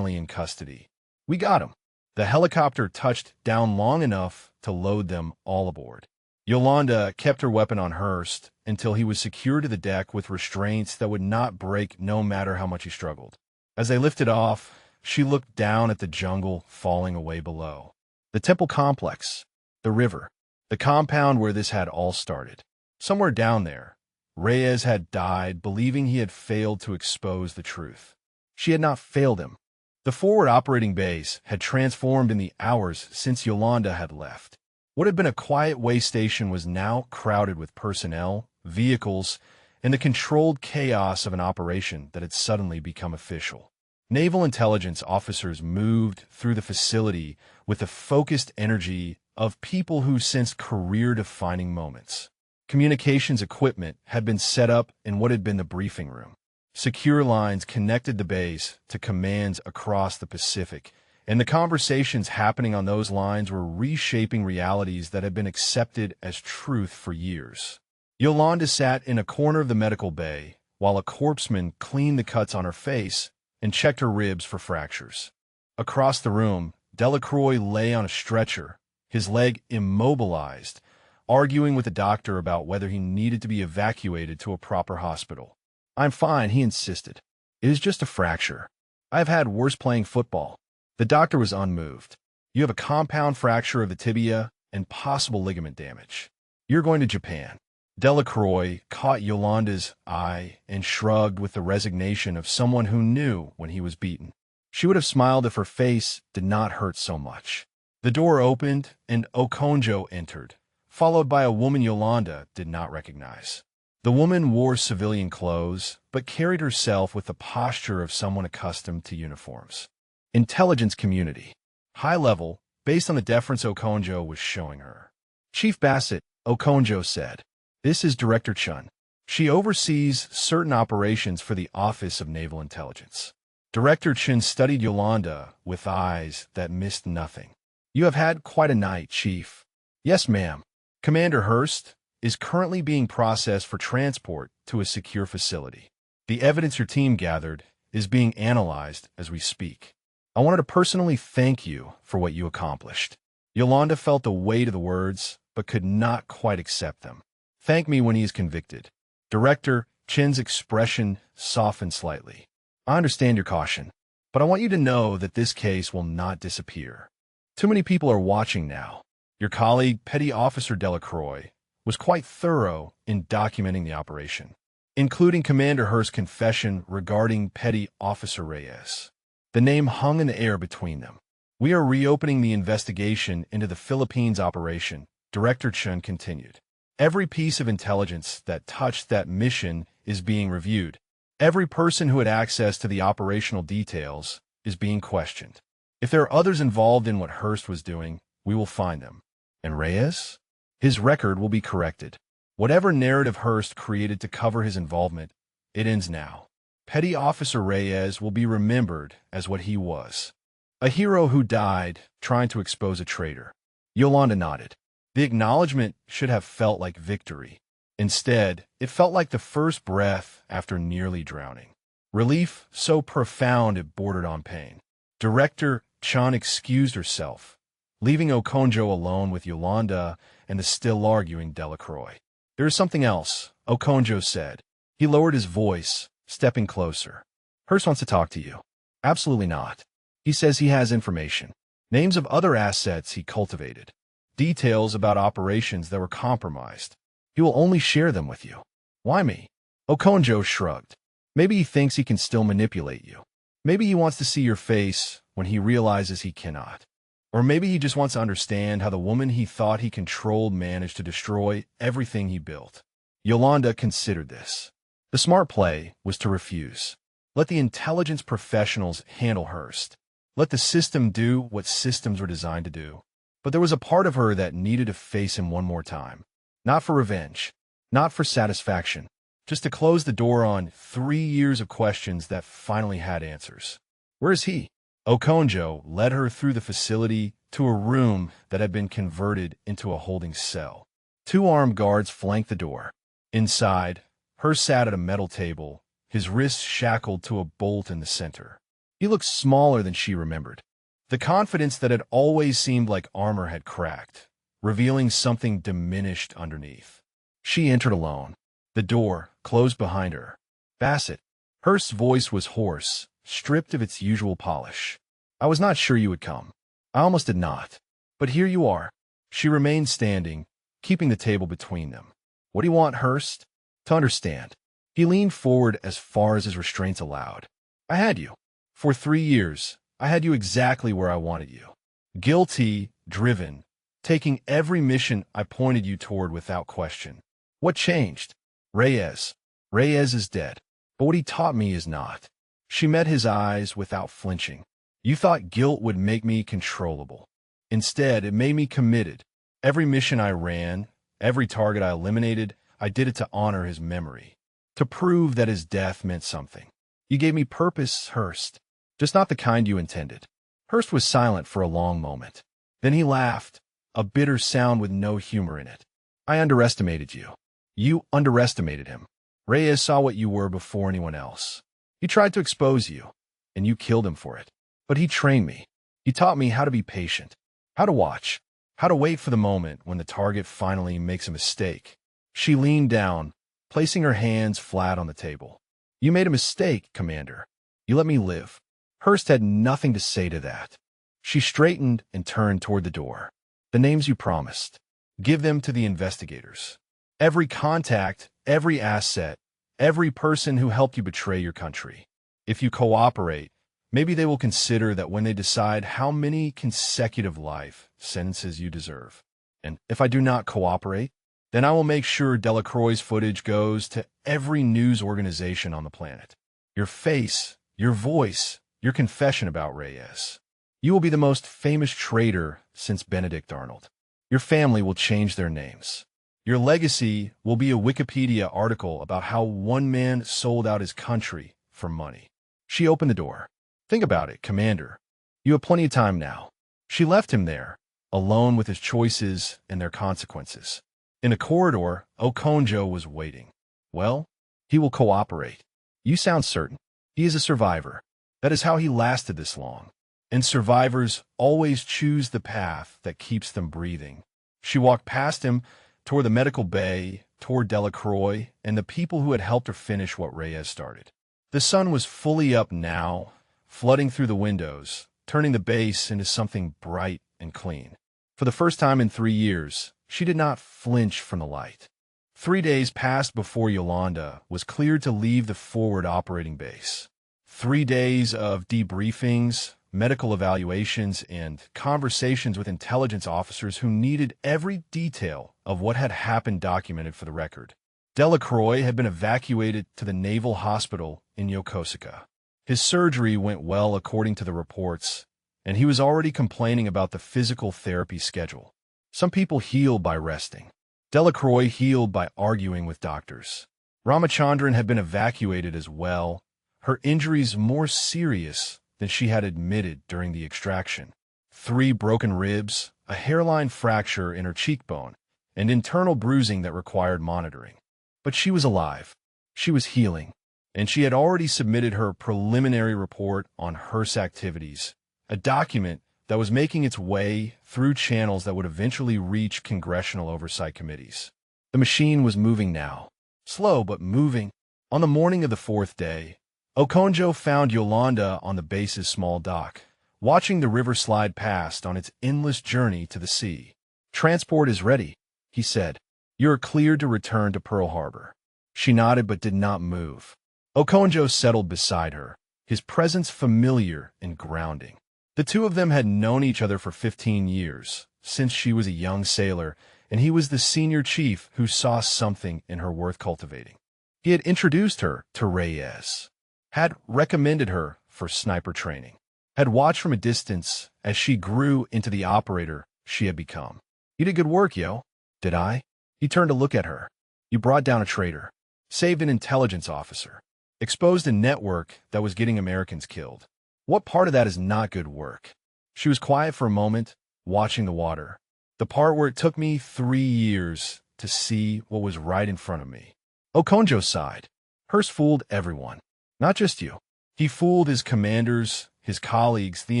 in custody. "We got him." The helicopter touched down long enough to load them all aboard. Yolanda kept her weapon on Hurst until he was secured to the deck with restraints that would not break no matter how much he struggled. As they lifted off, she looked down at the jungle falling away below. The temple complex, the river, the compound where this had all started. Somewhere down there, Reyes had died believing he had failed to expose the truth. She had not failed him. The forward operating base had transformed in the hours since Yolanda had left. What had been a quiet way station was now crowded with personnel, vehicles, and the controlled chaos of an operation that had suddenly become official. Naval intelligence officers moved through the facility with the focused energy of people who sensed career-defining moments. Communications equipment had been set up in what had been the briefing room. Secure lines connected the base to commands across the Pacific, and the conversations happening on those lines were reshaping realities that had been accepted as truth for years. Yolanda sat in a corner of the medical bay while a corpsman cleaned the cuts on her face and checked her ribs for fractures. Across the room, Delacroix lay on a stretcher, his leg immobilized, arguing with the doctor about whether he needed to be evacuated to a proper hospital. "I'm fine," he insisted. "It is just a fracture. I've had worse playing football." The doctor was unmoved. "You have a compound fracture of the tibia and possible ligament damage. You're going to Japan." Delacroix caught Yolanda's eye and shrugged with the resignation of someone who knew when he was beaten. She would have smiled if her face did not hurt so much. The door opened and Okonjo entered, followed by a woman Yolanda did not recognize. The woman wore civilian clothes, but carried herself with the posture of someone accustomed to uniforms. Intelligence community. High level, based on the deference Okonjo was showing her. "Chief Bassett," Okonjo said. "This is Director Chun. She oversees certain operations for the Office of Naval Intelligence." Director Chun studied Yolanda with eyes that missed nothing. "You have had quite a night, Chief." "Yes, ma'am. Commander Hurst is currently being processed for transport to a secure facility. The evidence your team gathered is being analyzed as we speak. I wanted to personally thank you for what you accomplished." Yolanda felt the weight of the words, but could not quite accept them. "Thank me when he is convicted." Director Chin's expression softened slightly. "I understand your caution, but I want you to know that this case will not disappear. Too many people are watching now. Your colleague, Petty Officer Delacroix, was quite thorough in documenting the operation, including Commander Hurst's confession regarding Petty Officer Reyes. The name hung in the air between them. We are reopening the investigation into the Philippines operation, Director Chun continued. Every piece of intelligence that touched that mission is being reviewed. Every person who had access to the operational details is being questioned. If there are others involved in what Hurst was doing, we will find them. And Reyes? His record will be corrected. Whatever narrative Hurst created to cover his involvement It ends now. Petty Officer Reyes will be remembered as what he was. A hero who died trying to expose a traitor. Yolanda nodded. The acknowledgement should have felt like victory. Instead, it felt like the first breath after nearly drowning. Relief so profound it bordered on pain. Director Chan excused herself, leaving Okonjo alone with Yolanda and the still arguing Delacroix. "There is something else," Okonjo said. He lowered his voice, stepping closer. "Hearst wants to talk to you." "Absolutely not. He says he has information. Names of other assets he cultivated. Details about operations that were compromised. He will only share them with you." "Why me?" Okonjo shrugged. "Maybe he thinks he can still manipulate you. Maybe he wants to see your face when he realizes he cannot. Or maybe he just wants to understand how the woman he thought he controlled managed to destroy everything he built." Yolanda considered this. The smart play was to refuse. Let the intelligence professionals handle Hearst. Let the system do what systems were designed to do. But there was a part of her that needed to face him one more time. Not for revenge. Not for satisfaction. Just to close the door on 3 years of questions that finally had answers. "Where is he?" Okonjo led her through the facility to a room that had been converted into a holding cell. 2 armed guards flanked the door. Inside, Hearst sat at a metal table, his wrists shackled to a bolt in the center. He looked smaller than she remembered. The confidence that had always seemed like armor had cracked, revealing something diminished underneath. She entered alone. The door closed behind her. "Bassett." Hearst's voice was hoarse, stripped of its usual polish. "I was not sure you would come. I almost did not. But here you are." She remained standing, keeping the table between them. "What do you want, Hearst?" "To understand." He leaned forward as far as his restraints allowed. "I had you. For 3 years, I had you exactly where I wanted you. Guilty, driven, taking every mission I pointed you toward without question. What changed? Reyes. Reyes is dead. But what he taught me is not." She met his eyes without flinching. "You thought guilt would make me controllable. Instead, it made me committed. Every mission I ran, every target I eliminated, I did it to honor his memory, to prove that his death meant something. You gave me purpose, Hearst, just not the kind you intended." Hearst was silent for a long moment. Then he laughed, a bitter sound with no humor in it. "I underestimated you. You underestimated him. Reyes saw what you were before anyone else. He tried to expose you, and you killed him for it. But he trained me. He taught me how to be patient, how to watch, how to wait for the moment when the target finally makes a mistake." She leaned down, placing her hands flat on the table. "You made a mistake, Commander. You let me live." Hearst had nothing to say to that. She straightened and turned toward the door. "The names you promised. Give them to the investigators. Every contact, every asset, every person who helped you betray your country. If you cooperate, maybe they will consider that when they decide how many consecutive life sentences you deserve. And if I do not cooperate, then I will make sure Delacroix's footage goes to every news organization on the planet. Your face, your voice, your confession about Reyes. You will be the most famous traitor since Benedict Arnold. Your family will change their names. Your legacy will be a Wikipedia article about how one man sold out his country for money." She opened the door. "Think about it, Commander. You have plenty of time now." She left him there, alone with his choices and their consequences. In a corridor, Okonjo was waiting. "Well, he will cooperate. You sound certain. He is a survivor. That is how he lasted this long. And survivors always choose the path that keeps them breathing." She walked past him, toward the medical bay, toward Delacroix, and the people who had helped her finish what Reyes started. The sun was fully up now, flooding through the windows, turning the base into something bright and clean. For the first time in 3 years, she did not flinch from the light. 3 days passed before Yolanda was cleared to leave the forward operating base. 3 days of debriefings, medical evaluations, and conversations with intelligence officers who needed every detail of what had happened documented for the record. Delacroix had been evacuated to the Naval Hospital in Yokosuka. His surgery went well according to the reports, and he was already complaining about the physical therapy schedule. Some people heal by resting. Delacroix healed by arguing with doctors. Ramachandran had been evacuated as well, her injuries more serious than she had admitted during the extraction. 3 broken ribs, a hairline fracture in her cheekbone, and internal bruising that required monitoring. But she was alive. She was healing, and she had already submitted her preliminary report on HERS activities, a document that was making its way through channels that would eventually reach congressional oversight committees. The machine was moving now, slow but moving. On the morning of the 4th day, Okonjo found Yolanda on the base's small dock, watching the river slide past on its endless journey to the sea. "Transport is ready," he said. "You are cleared to return to Pearl Harbor." She nodded but did not move. Okonjo settled beside her, his presence familiar and grounding. The two of them had known each other for 15 years, since she was a young sailor, and he was the senior chief who saw something in her worth cultivating. He had introduced her to Reyes, had recommended her for sniper training, had watched from a distance as she grew into the operator she had become. "You did good work, yo." "Did I?" He turned to look at her. "You brought down a traitor, saved an intelligence officer, exposed a network that was getting Americans killed. What part of that is not good work?" She was quiet for a moment, watching the water. "The part where it took me 3 years to see what was right in front of me." Okonjo sighed. "HERS fooled everyone. Not just you. He fooled his commanders, his colleagues, the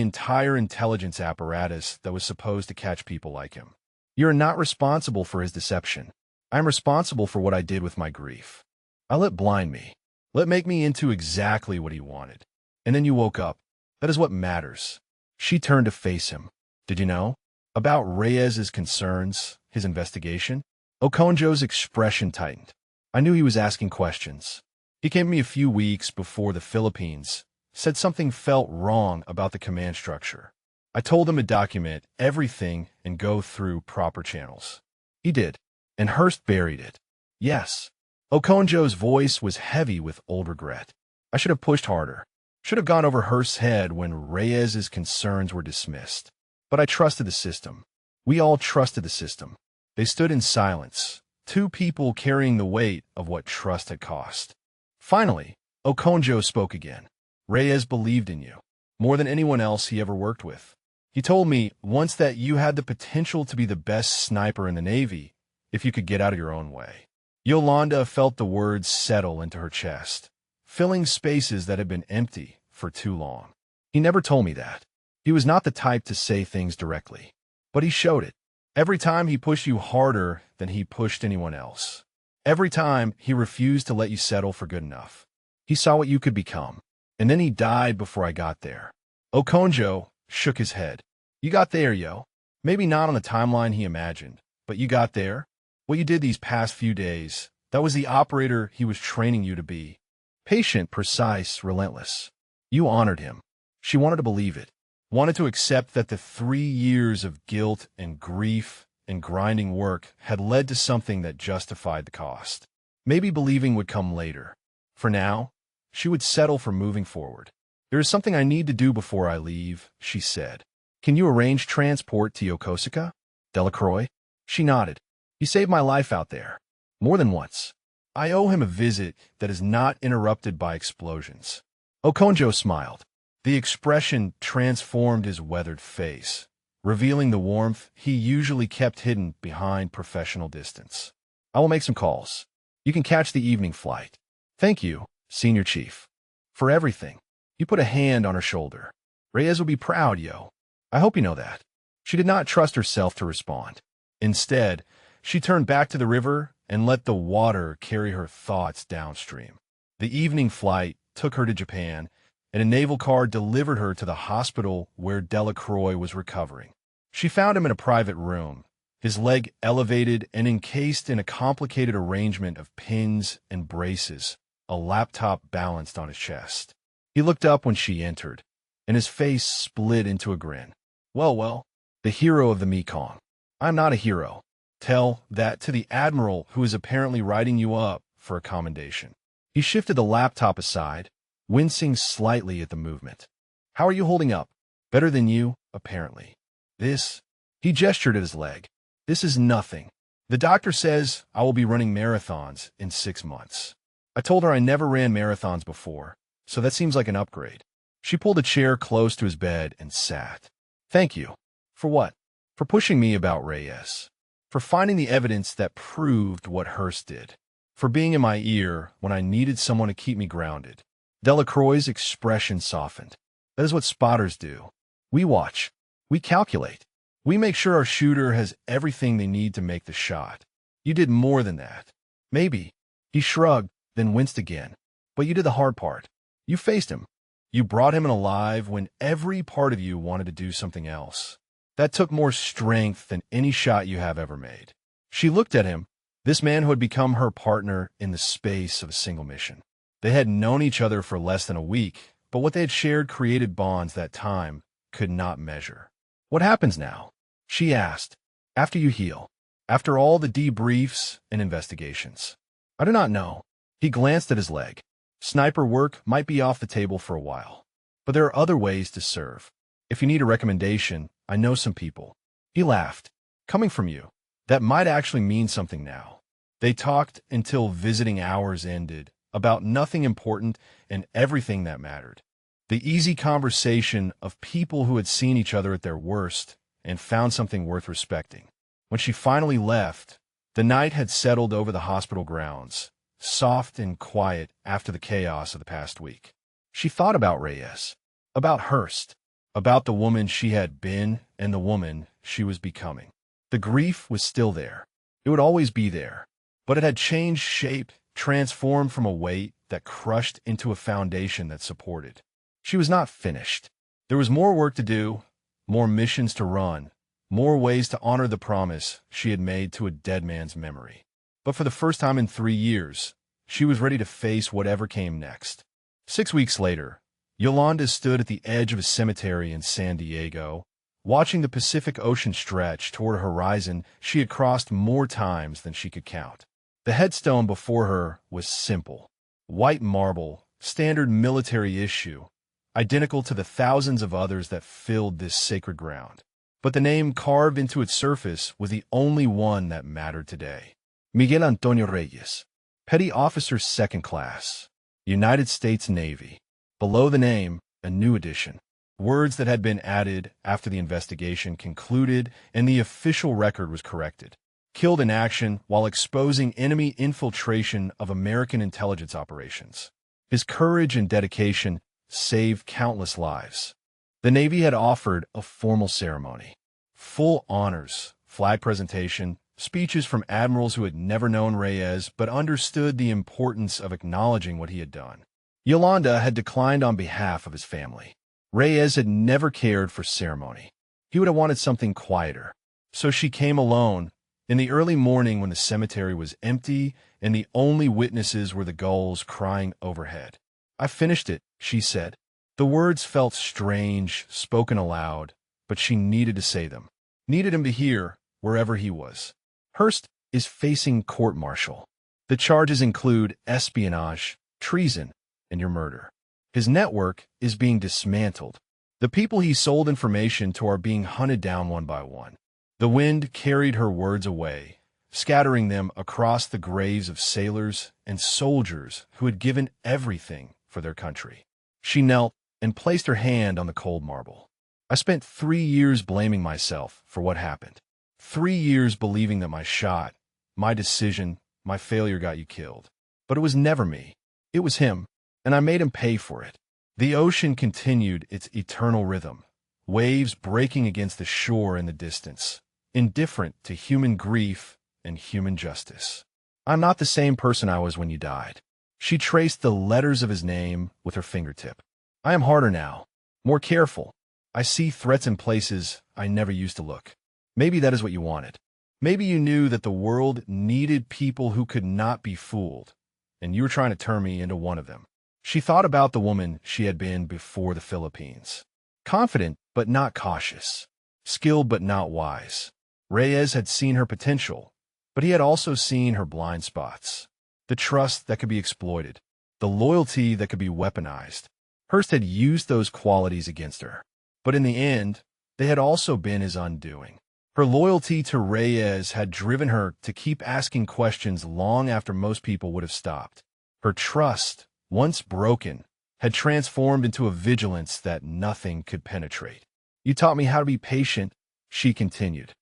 entire intelligence apparatus that was supposed to catch people like him. You are not responsible for his deception. I am responsible for what I did with my grief. I let blind me, let make me into exactly what he wanted. And then you woke up. That is what matters." She turned to face him. "Did you know? About Reyes's concerns, his investigation?" Okonjo's expression tightened. "I knew he was asking questions. He came to me a few weeks before the Philippines, said something felt wrong about the command structure. I told him to document everything and go through proper channels. He did, and Hearst buried it. Yes." Okonjo's voice was heavy with old regret. "I should have pushed harder. Should have gone over Hearst's head when Reyes's concerns were dismissed. But I trusted the system. We all trusted the system." They stood in silence, 2 people carrying the weight of what trust had cost. Finally, Okonjo spoke again. "Reyes believed in you, more than anyone else he ever worked with. He told me once that you had the potential to be the best sniper in the Navy if you could get out of your own way." Yolanda felt the words settle into her chest, filling spaces that had been empty for too long. "He never told me that. He was not the type to say things directly. But he showed it. Every time he pushed you harder than he pushed anyone else. Every time he refused to let you settle for good enough. He saw what you could become. And then he died before I got there." Okonjo shook his head. "You got there, yo. Maybe not on the timeline he imagined, but you got there. What you did these past few days, that was the operator he was training you to be. Patient, precise, relentless. You honored him." She wanted to believe it, wanted to accept that the 3 years of guilt and grief and grinding work had led to something that justified the cost. Maybe believing would come later. For now, she would settle for moving forward. "There is something I need to do before I leave," she said. "Can you arrange transport to Yokosuka? Delacroix?" She nodded. "He saved my life out there. More than once. I owe him a visit that is not interrupted by explosions." Okonjo smiled. The expression transformed his weathered face, revealing the warmth he usually kept hidden behind professional distance. "I will make some calls. You can catch the evening flight. Thank you, Senior Chief, for everything." He put a hand on her shoulder. "Reyes will be proud, yo. I hope you know that." She did not trust herself to respond. Instead, she turned back to the river and let the water carry her thoughts downstream. The evening flight took her to Japan, and a naval car delivered her to the hospital where Delacroix was recovering. She found him in a private room, his leg elevated and encased in a complicated arrangement of pins and braces, a laptop balanced on his chest. He looked up when she entered, and his face split into a grin. Well, the hero of the Mekong. I'm not a hero. Tell that to the admiral who is apparently writing you up for a commendation." He shifted the laptop aside, wincing slightly at the movement. "How are you holding up? Better than you, apparently. This," he gestured at his leg, "this is nothing. The doctor says I will be running marathons in 6 months. I told her I never ran marathons before, so that seems like an upgrade. She pulled a chair close to his bed and sat. Thank you. For what? For pushing me about Reyes. For finding the evidence that proved what Hearst did. For being in my ear when I needed someone to keep me grounded. Delacroix's expression softened. That is what spotters do. We watch. We calculate. We make sure our shooter has everything they need to make the shot. You did more than that. Maybe. He shrugged, then winced again. But you did the hard part. You faced him. You brought him in alive when every part of you wanted to do something else. That took more strength than any shot you have ever made. She looked at him, this man who had become her partner in the space of a single mission. They had known each other for less than a week, but what they had shared created bonds that time could not measure. What happens now? She asked. After you heal. After all the debriefs and investigations. I do not know. He glanced at his leg. Sniper work might be off the table for a while. But there are other ways to serve. If you need a recommendation, I know some people. He laughed. Coming from you. That might actually mean something now. They talked until visiting hours ended, about nothing important and everything that mattered. The easy conversation of people who had seen each other at their worst and found something worth respecting. When she finally left, the night had settled over the hospital grounds, soft and quiet after the chaos of the past week. She thought about Reyes, about Hearst, about the woman she had been and the woman she was becoming. The grief was still there. It would always be there. But it had changed shape, transformed from a weight that crushed into a foundation that supported. She was not finished. There was more work to do, more missions to run, more ways to honor the promise she had made to a dead man's memory. But for the first time in 3 years, she was ready to face whatever came next. 6 weeks later, Yolanda stood at the edge of a cemetery in San Diego, watching the Pacific Ocean stretch toward a horizon she had crossed more times than she could count. The headstone before her was simple. White marble, standard military issue, identical to the thousands of others that filled this sacred ground. But the name carved into its surface was the only one that mattered today. Miguel Antonio Reyes, Petty Officer Second Class, United States Navy. Below the name, a new addition. Words that had been added after the investigation concluded and the official record was corrected. Killed in action while exposing enemy infiltration of American intelligence operations. His courage and dedication saved countless lives. The Navy had offered a formal ceremony. Full honors, flag presentation, speeches from admirals who had never known Reyes but understood the importance of acknowledging what he had done. Yolanda had declined on behalf of his family. Reyes had never cared for ceremony. He would have wanted something quieter. So she came alone, in the early morning when the cemetery was empty and the only witnesses were the gulls crying overhead. I finished it, she said. The words felt strange, spoken aloud, but she needed to say them. Needed him to hear, wherever he was. Hearst is facing court-martial. The charges include espionage, treason, and your murder. His network is being dismantled. The people he sold information to are being hunted down one by one. The wind carried her words away, scattering them across the graves of sailors and soldiers who had given everything for their country. She knelt and placed her hand on the cold marble. I spent 3 years blaming myself for what happened. 3 years believing that my shot, my decision, my failure got you killed. But it was never me. It was him, and I made him pay for it. The ocean continued its eternal rhythm, waves breaking against the shore in the distance, indifferent to human grief and human justice. I'm not the same person I was when you died. She traced the letters of his name with her fingertip. I am harder now, more careful. I see threats in places I never used to look. Maybe that is what you wanted. Maybe you knew that the world needed people who could not be fooled, and you were trying to turn me into one of them. She thought about the woman she had been before the Philippines. Confident, but not cautious. Skilled, but not wise. Reyes had seen her potential, but he had also seen her blind spots. The trust that could be exploited. The loyalty that could be weaponized. Hearst had used those qualities against her. But in the end, they had also been his undoing. Her loyalty to Reyes had driven her to keep asking questions long after most people would have stopped. Her trust, once broken, had transformed into a vigilance that nothing could penetrate. You taught me how to be patient, she continued.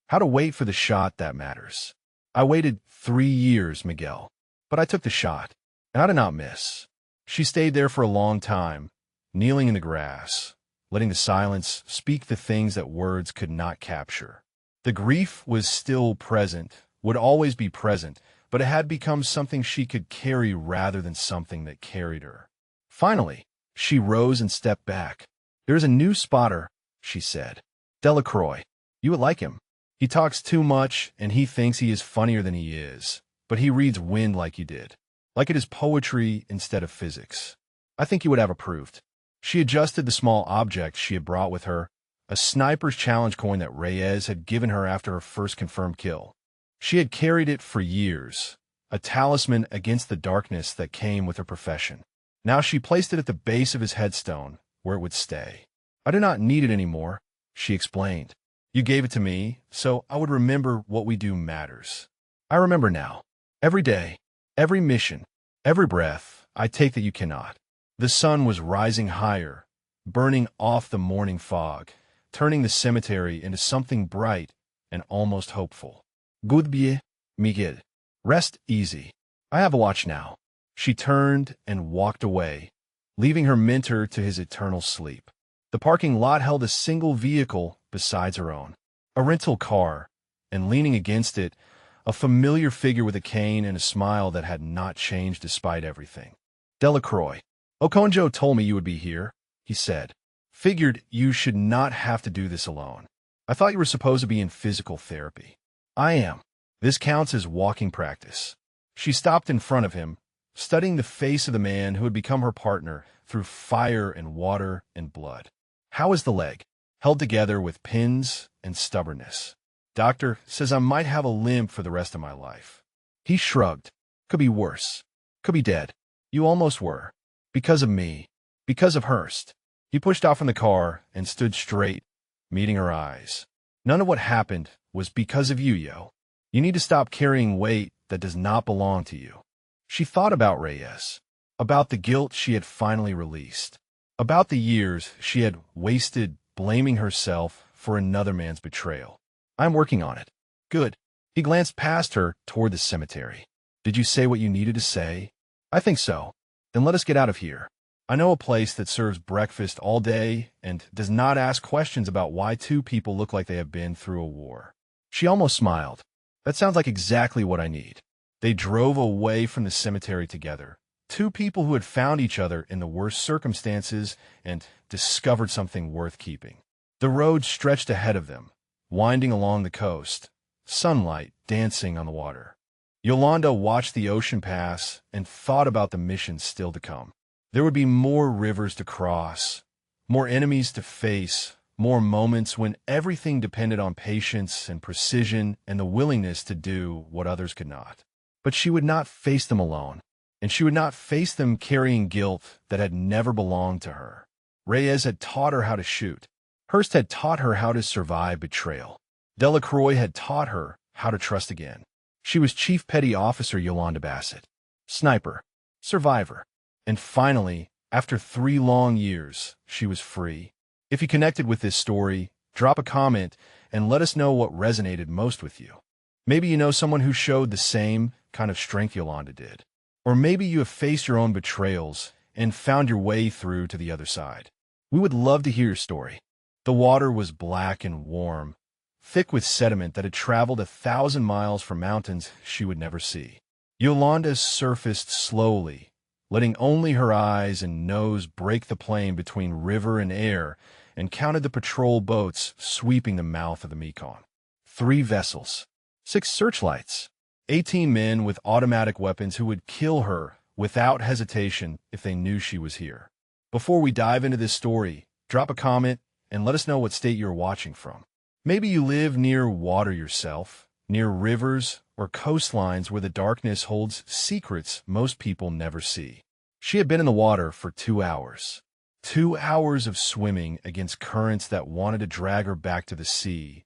How to wait for the shot that matters. I waited 3 years, Miguel. But I took the shot, and I did not miss. She stayed there for a long time, kneeling in the grass, letting the silence speak the things that words could not capture. The grief was still present, would always be present, but it had become something she could carry rather than something that carried her. Finally, she rose and stepped back. There is a new spotter, she said. Delacroix. You would like him. He talks too much, and he thinks he is funnier than he is, but he reads wind like you did, like it is poetry instead of physics. I think you would have approved. She adjusted the small object she had brought with her, a sniper's challenge coin that Reyes had given her after her first confirmed kill. She had carried it for years, a talisman against the darkness that came with her profession. Now she placed it at the base of his headstone, where it would stay. I do not need it anymore, she explained. You gave it to me, so I would remember what we do matters. I remember now. Every day, every mission, every breath, I take that you cannot. The sun was rising higher, burning off the morning fog, turning the cemetery into something bright and almost hopeful. Goodbye, Miguel. Rest easy. I have a watch now. She turned and walked away, leaving her mentor to his eternal sleep. The parking lot held a single vehicle besides her own, a rental car, and leaning against it, a familiar figure with a cane and a smile that had not changed despite everything. Delacroix. Okonjo told me you would be here, he said. Figured you should not have to do this alone. I thought you were supposed to be in physical therapy. I am. This counts as walking practice. She stopped in front of him, studying the face of the man who had become her partner through fire and water and blood. How is the leg? Held together with pins and stubbornness. Doctor says I might have a limp for the rest of my life. He shrugged. Could be worse. Could be dead. You almost were. Because of me. Because of Hurst. He pushed off from the car and stood straight, meeting her eyes. None of what happened was because of you, Yo. You need to stop carrying weight that does not belong to you. She thought about Reyes, about the guilt she had finally released, about the years she had wasted blaming herself for another man's betrayal. I'm working on it. Good. He glanced past her toward the cemetery. Did you say what you needed to say? I think so. Then let us get out of here. I know a place that serves breakfast all day and does not ask questions about why 2 people look like they have been through a war. She almost smiled. That sounds like exactly what I need. They drove away from the cemetery together. 2 people who had found each other in the worst circumstances and discovered something worth keeping. The road stretched ahead of them, winding along the coast, sunlight dancing on the water. Yolanda watched the ocean pass and thought about the mission still to come. There would be more rivers to cross, more enemies to face, more moments when everything depended on patience and precision and the willingness to do what others could not. But she would not face them alone, and she would not face them carrying guilt that had never belonged to her. Reyes had taught her how to shoot. Hurst had taught her how to survive betrayal. Delacroix had taught her how to trust again. She was Chief Petty Officer Yolanda Bassett, sniper, survivor, and finally, after 3 long years, she was free. If you connected with this story, drop a comment and let us know what resonated most with you. Maybe you know someone who showed the same kind of strength Yolanda did. Or maybe you have faced your own betrayals and found your way through to the other side. We would love to hear your story. The water was black and warm, thick with sediment that had traveled 1,000 miles from mountains she would never see. Yolanda surfaced slowly, letting only her eyes and nose break the plain between river and air, and counted the patrol boats sweeping the mouth of the Mekong. 3 vessels, 6 searchlights, 18 men with automatic weapons who would kill her without hesitation if they knew she was here. Before we dive into this story, drop a comment and let us know what state you're watching from. Maybe you live near water yourself, near rivers or coastlines where the darkness holds secrets most people never see. She had been in the water for 2 hours. 2 hours of swimming against currents that wanted to drag her back to the sea,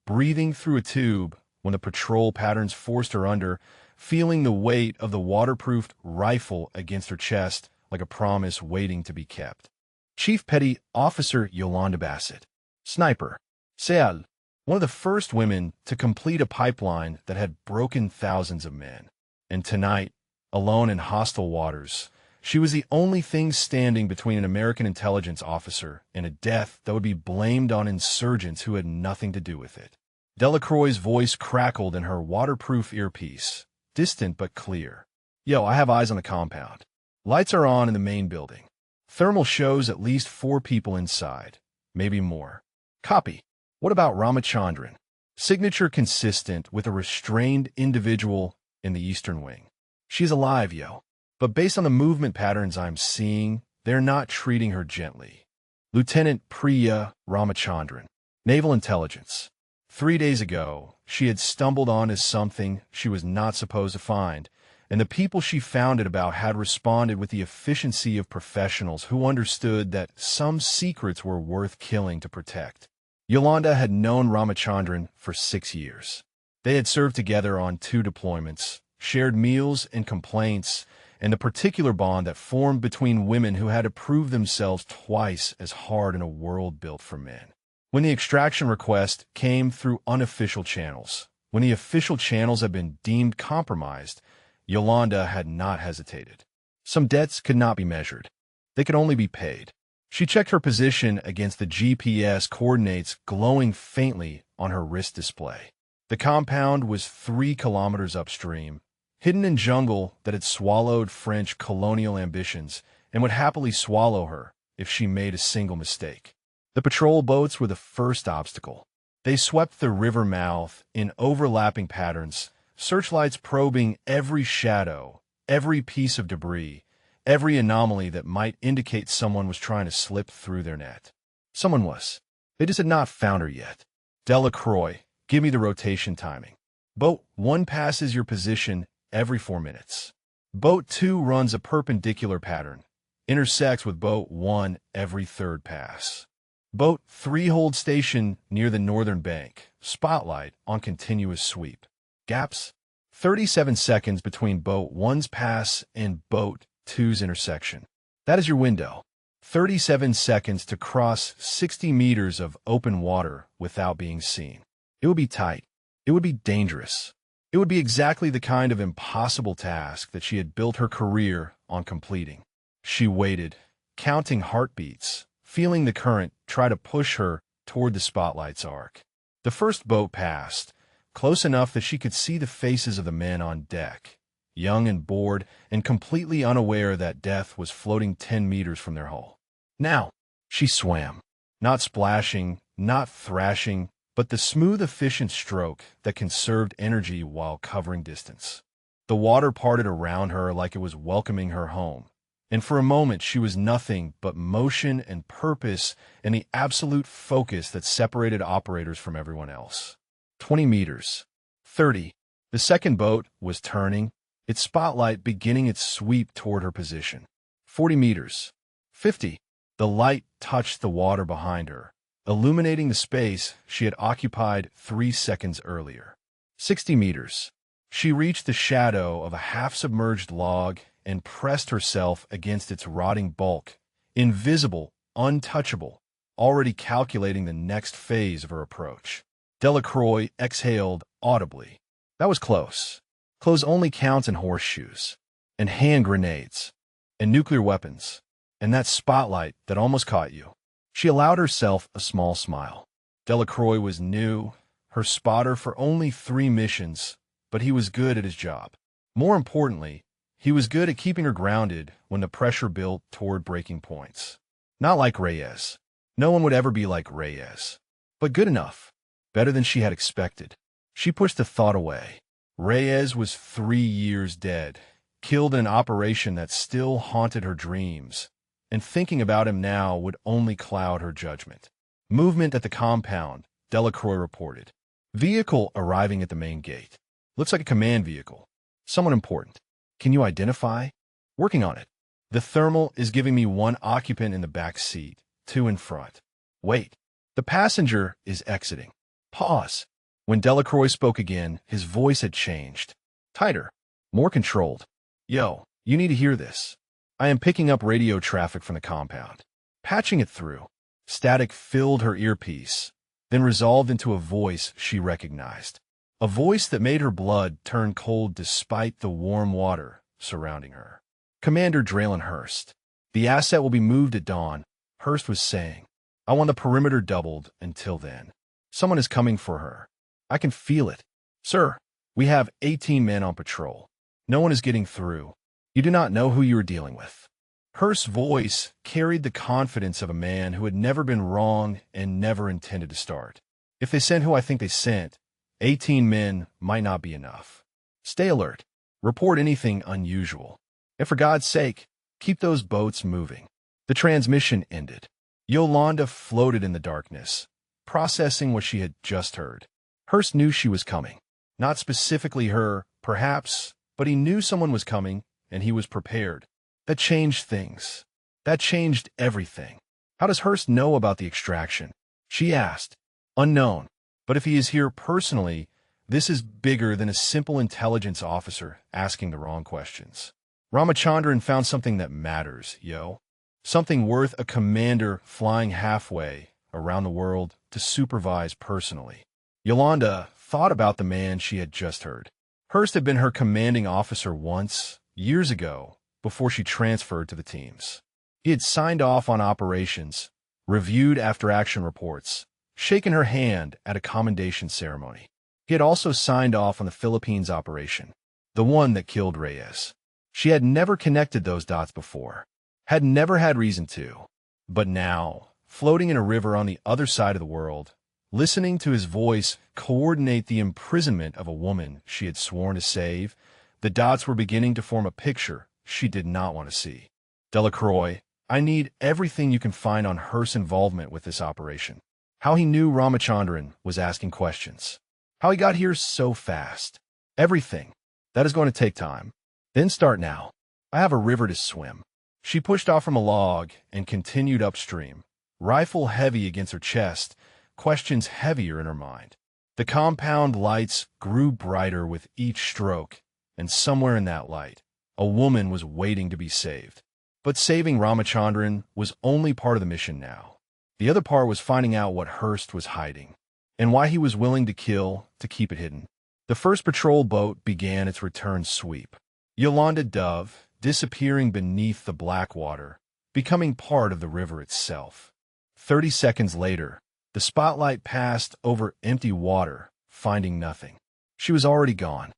breathing through a tube when the patrol patterns forced her under, feeling the weight of the waterproofed rifle against her chest like a promise waiting to be kept. Chief Petty Officer Yolanda Bassett, sniper, Seal, one of the first women to complete a pipeline that had broken thousands of men. And tonight, alone in hostile waters, she was the only thing standing between an American intelligence officer and a death that would be blamed on insurgents who had nothing to do with it. Delacroix's voice crackled in her waterproof earpiece, distant but clear. Yo, I have eyes on the compound. Lights are on in the main building. Thermal shows at least 4 people inside, maybe more. Copy. What about Ramachandran? Signature consistent with a restrained individual in the Eastern Wing. She's alive, yo. But based on the movement patterns I'm seeing, they're not treating her gently. Lieutenant Priya Ramachandran, Naval Intelligence. 3 days ago, she had stumbled onto something she was not supposed to find, and the people she found it about had responded with the efficiency of professionals who understood that some secrets were worth killing to protect. Yolanda had known Ramachandran for 6 years. They had served together on 2 deployments, shared meals and complaints, and the particular bond that formed between women who had to prove themselves twice as hard in a world built for men. When the extraction request came through unofficial channels, when the official channels had been deemed compromised, Yolanda had not hesitated. Some debts could not be measured. They could only be paid. She checked her position against the GPS coordinates glowing faintly on her wrist display. The compound was 3 kilometers upstream, hidden in jungle that had swallowed French colonial ambitions and would happily swallow her if she made a single mistake. The patrol boats were the first obstacle. They swept the river mouth in overlapping patterns, searchlights probing every shadow, every piece of debris, every anomaly that might indicate someone was trying to slip through their net. Someone was. They just had not found her yet. Delacroix, give me the rotation timing. Boat 1 passes your position every 4 minutes. Boat 2 runs a perpendicular pattern, intersects with Boat 1 every 3rd pass. Boat 3 holds station near the northern bank, spotlight on continuous sweep. Gaps? 37 seconds between Boat 1's pass and Boat 2's intersection. That is your window. 37 seconds to cross 60 meters of open water without being seen. It would be tight. It would be dangerous. It would be exactly the kind of impossible task that she had built her career on completing. She waited, counting heartbeats, feeling the current try to push her toward the spotlight's arc. The first boat passed, close enough that she could see the faces of the men on deck, young and bored and completely unaware that death was floating 10 meters from their hull. Now, she swam, not splashing, not thrashing, but the smooth, efficient stroke that conserved energy while covering distance. The water parted around her like it was welcoming her home, and for a moment she was nothing but motion and purpose and the absolute focus that separated operators from everyone else. 20 meters. 30. The second boat was turning, its spotlight beginning its sweep toward her position. 40 meters. 50. The light touched the water behind her, illuminating the space she had occupied 3 seconds earlier. 60 meters. She reached the shadow of a half-submerged log and pressed herself against its rotting bulk, invisible, untouchable, already calculating the next phase of her approach. Delacroix exhaled audibly. That was close. Close only counts in horseshoes, and hand grenades, and nuclear weapons, and that spotlight that almost caught you. She allowed herself a small smile. Delacroix was new, her spotter for only 3 missions, but he was good at his job. More importantly, he was good at keeping her grounded when the pressure built toward breaking points. Not like Reyes. No one would ever be like Reyes. But good enough. Better than she had expected. She pushed the thought away. Reyes was 3 years dead, killed in an operation that still haunted her dreams, and thinking about him now would only cloud her judgment. Movement at the compound, Delacroix reported. Vehicle arriving at the main gate. Looks like a command vehicle. Someone important. Can you identify? Working on it. The thermal is giving me 1 occupant in the back seat, 2 in front. Wait. The passenger is exiting. Pause. When Delacroix spoke again, his voice had changed. Tighter. more controlled. Yo, you need to hear this. I am picking up radio traffic from the compound. Patching it through. Static filled her earpiece, then resolved into a voice she recognized. A voice that made her blood turn cold despite the warm water surrounding her. Commander Draylen Hurst. The asset will be moved at dawn, Hurst was saying. I want the perimeter doubled until then. Someone is coming for her. I can feel it. Sir, we have 18 men on patrol. No one is getting through. You do not know who you are dealing with. Hurst's voice carried the confidence of a man who had never been wrong and never intended to start. If they sent who I think they sent, 18 men might not be enough. Stay alert. Report anything unusual. And for God's sake, keep those boats moving. The transmission ended. Yolanda floated in the darkness, processing what she had just heard. Hurst knew she was coming. Not specifically her, perhaps, but he knew someone was coming, and he was prepared. That changed things. That changed everything. How does Hurst know about the extraction? She asked. Unknown. But if he is here personally, this is bigger than a simple intelligence officer asking the wrong questions. Ramachandran found something that matters, yo. Something worth a commander flying halfway around the world to supervise personally. Yolanda thought about the man she had just heard. Hurst had been her commanding officer once, years ago, before she transferred to the teams. He had signed off on operations, reviewed after-action reports, shaken her hand at a commendation ceremony. He had also signed off on the Philippines operation, the one that killed Reyes. She had never connected those dots before, had never had reason to. But now, floating in a river on the other side of the world, listening to his voice coordinate the imprisonment of a woman she had sworn to save, the dots were beginning to form a picture she did not want to see. Delacroix, I need everything you can find on Hurst's involvement with this operation. How he knew Ramachandran was asking questions. How he got here so fast. Everything. That is going to take time. Then start now. I have a river to swim. She pushed off from a log and continued upstream, rifle heavy against her chest, questions heavier in her mind. The compound lights grew brighter with each stroke, and somewhere in that light, a woman was waiting to be saved. But saving Ramachandran was only part of the mission now. The other part was finding out what Hurst was hiding, and why he was willing to kill to keep it hidden. The first patrol boat began its return sweep. Yolanda Dove, disappearing beneath the black water, becoming part of the river itself. 30 seconds later, the spotlight passed over empty water, finding nothing. She was already gone.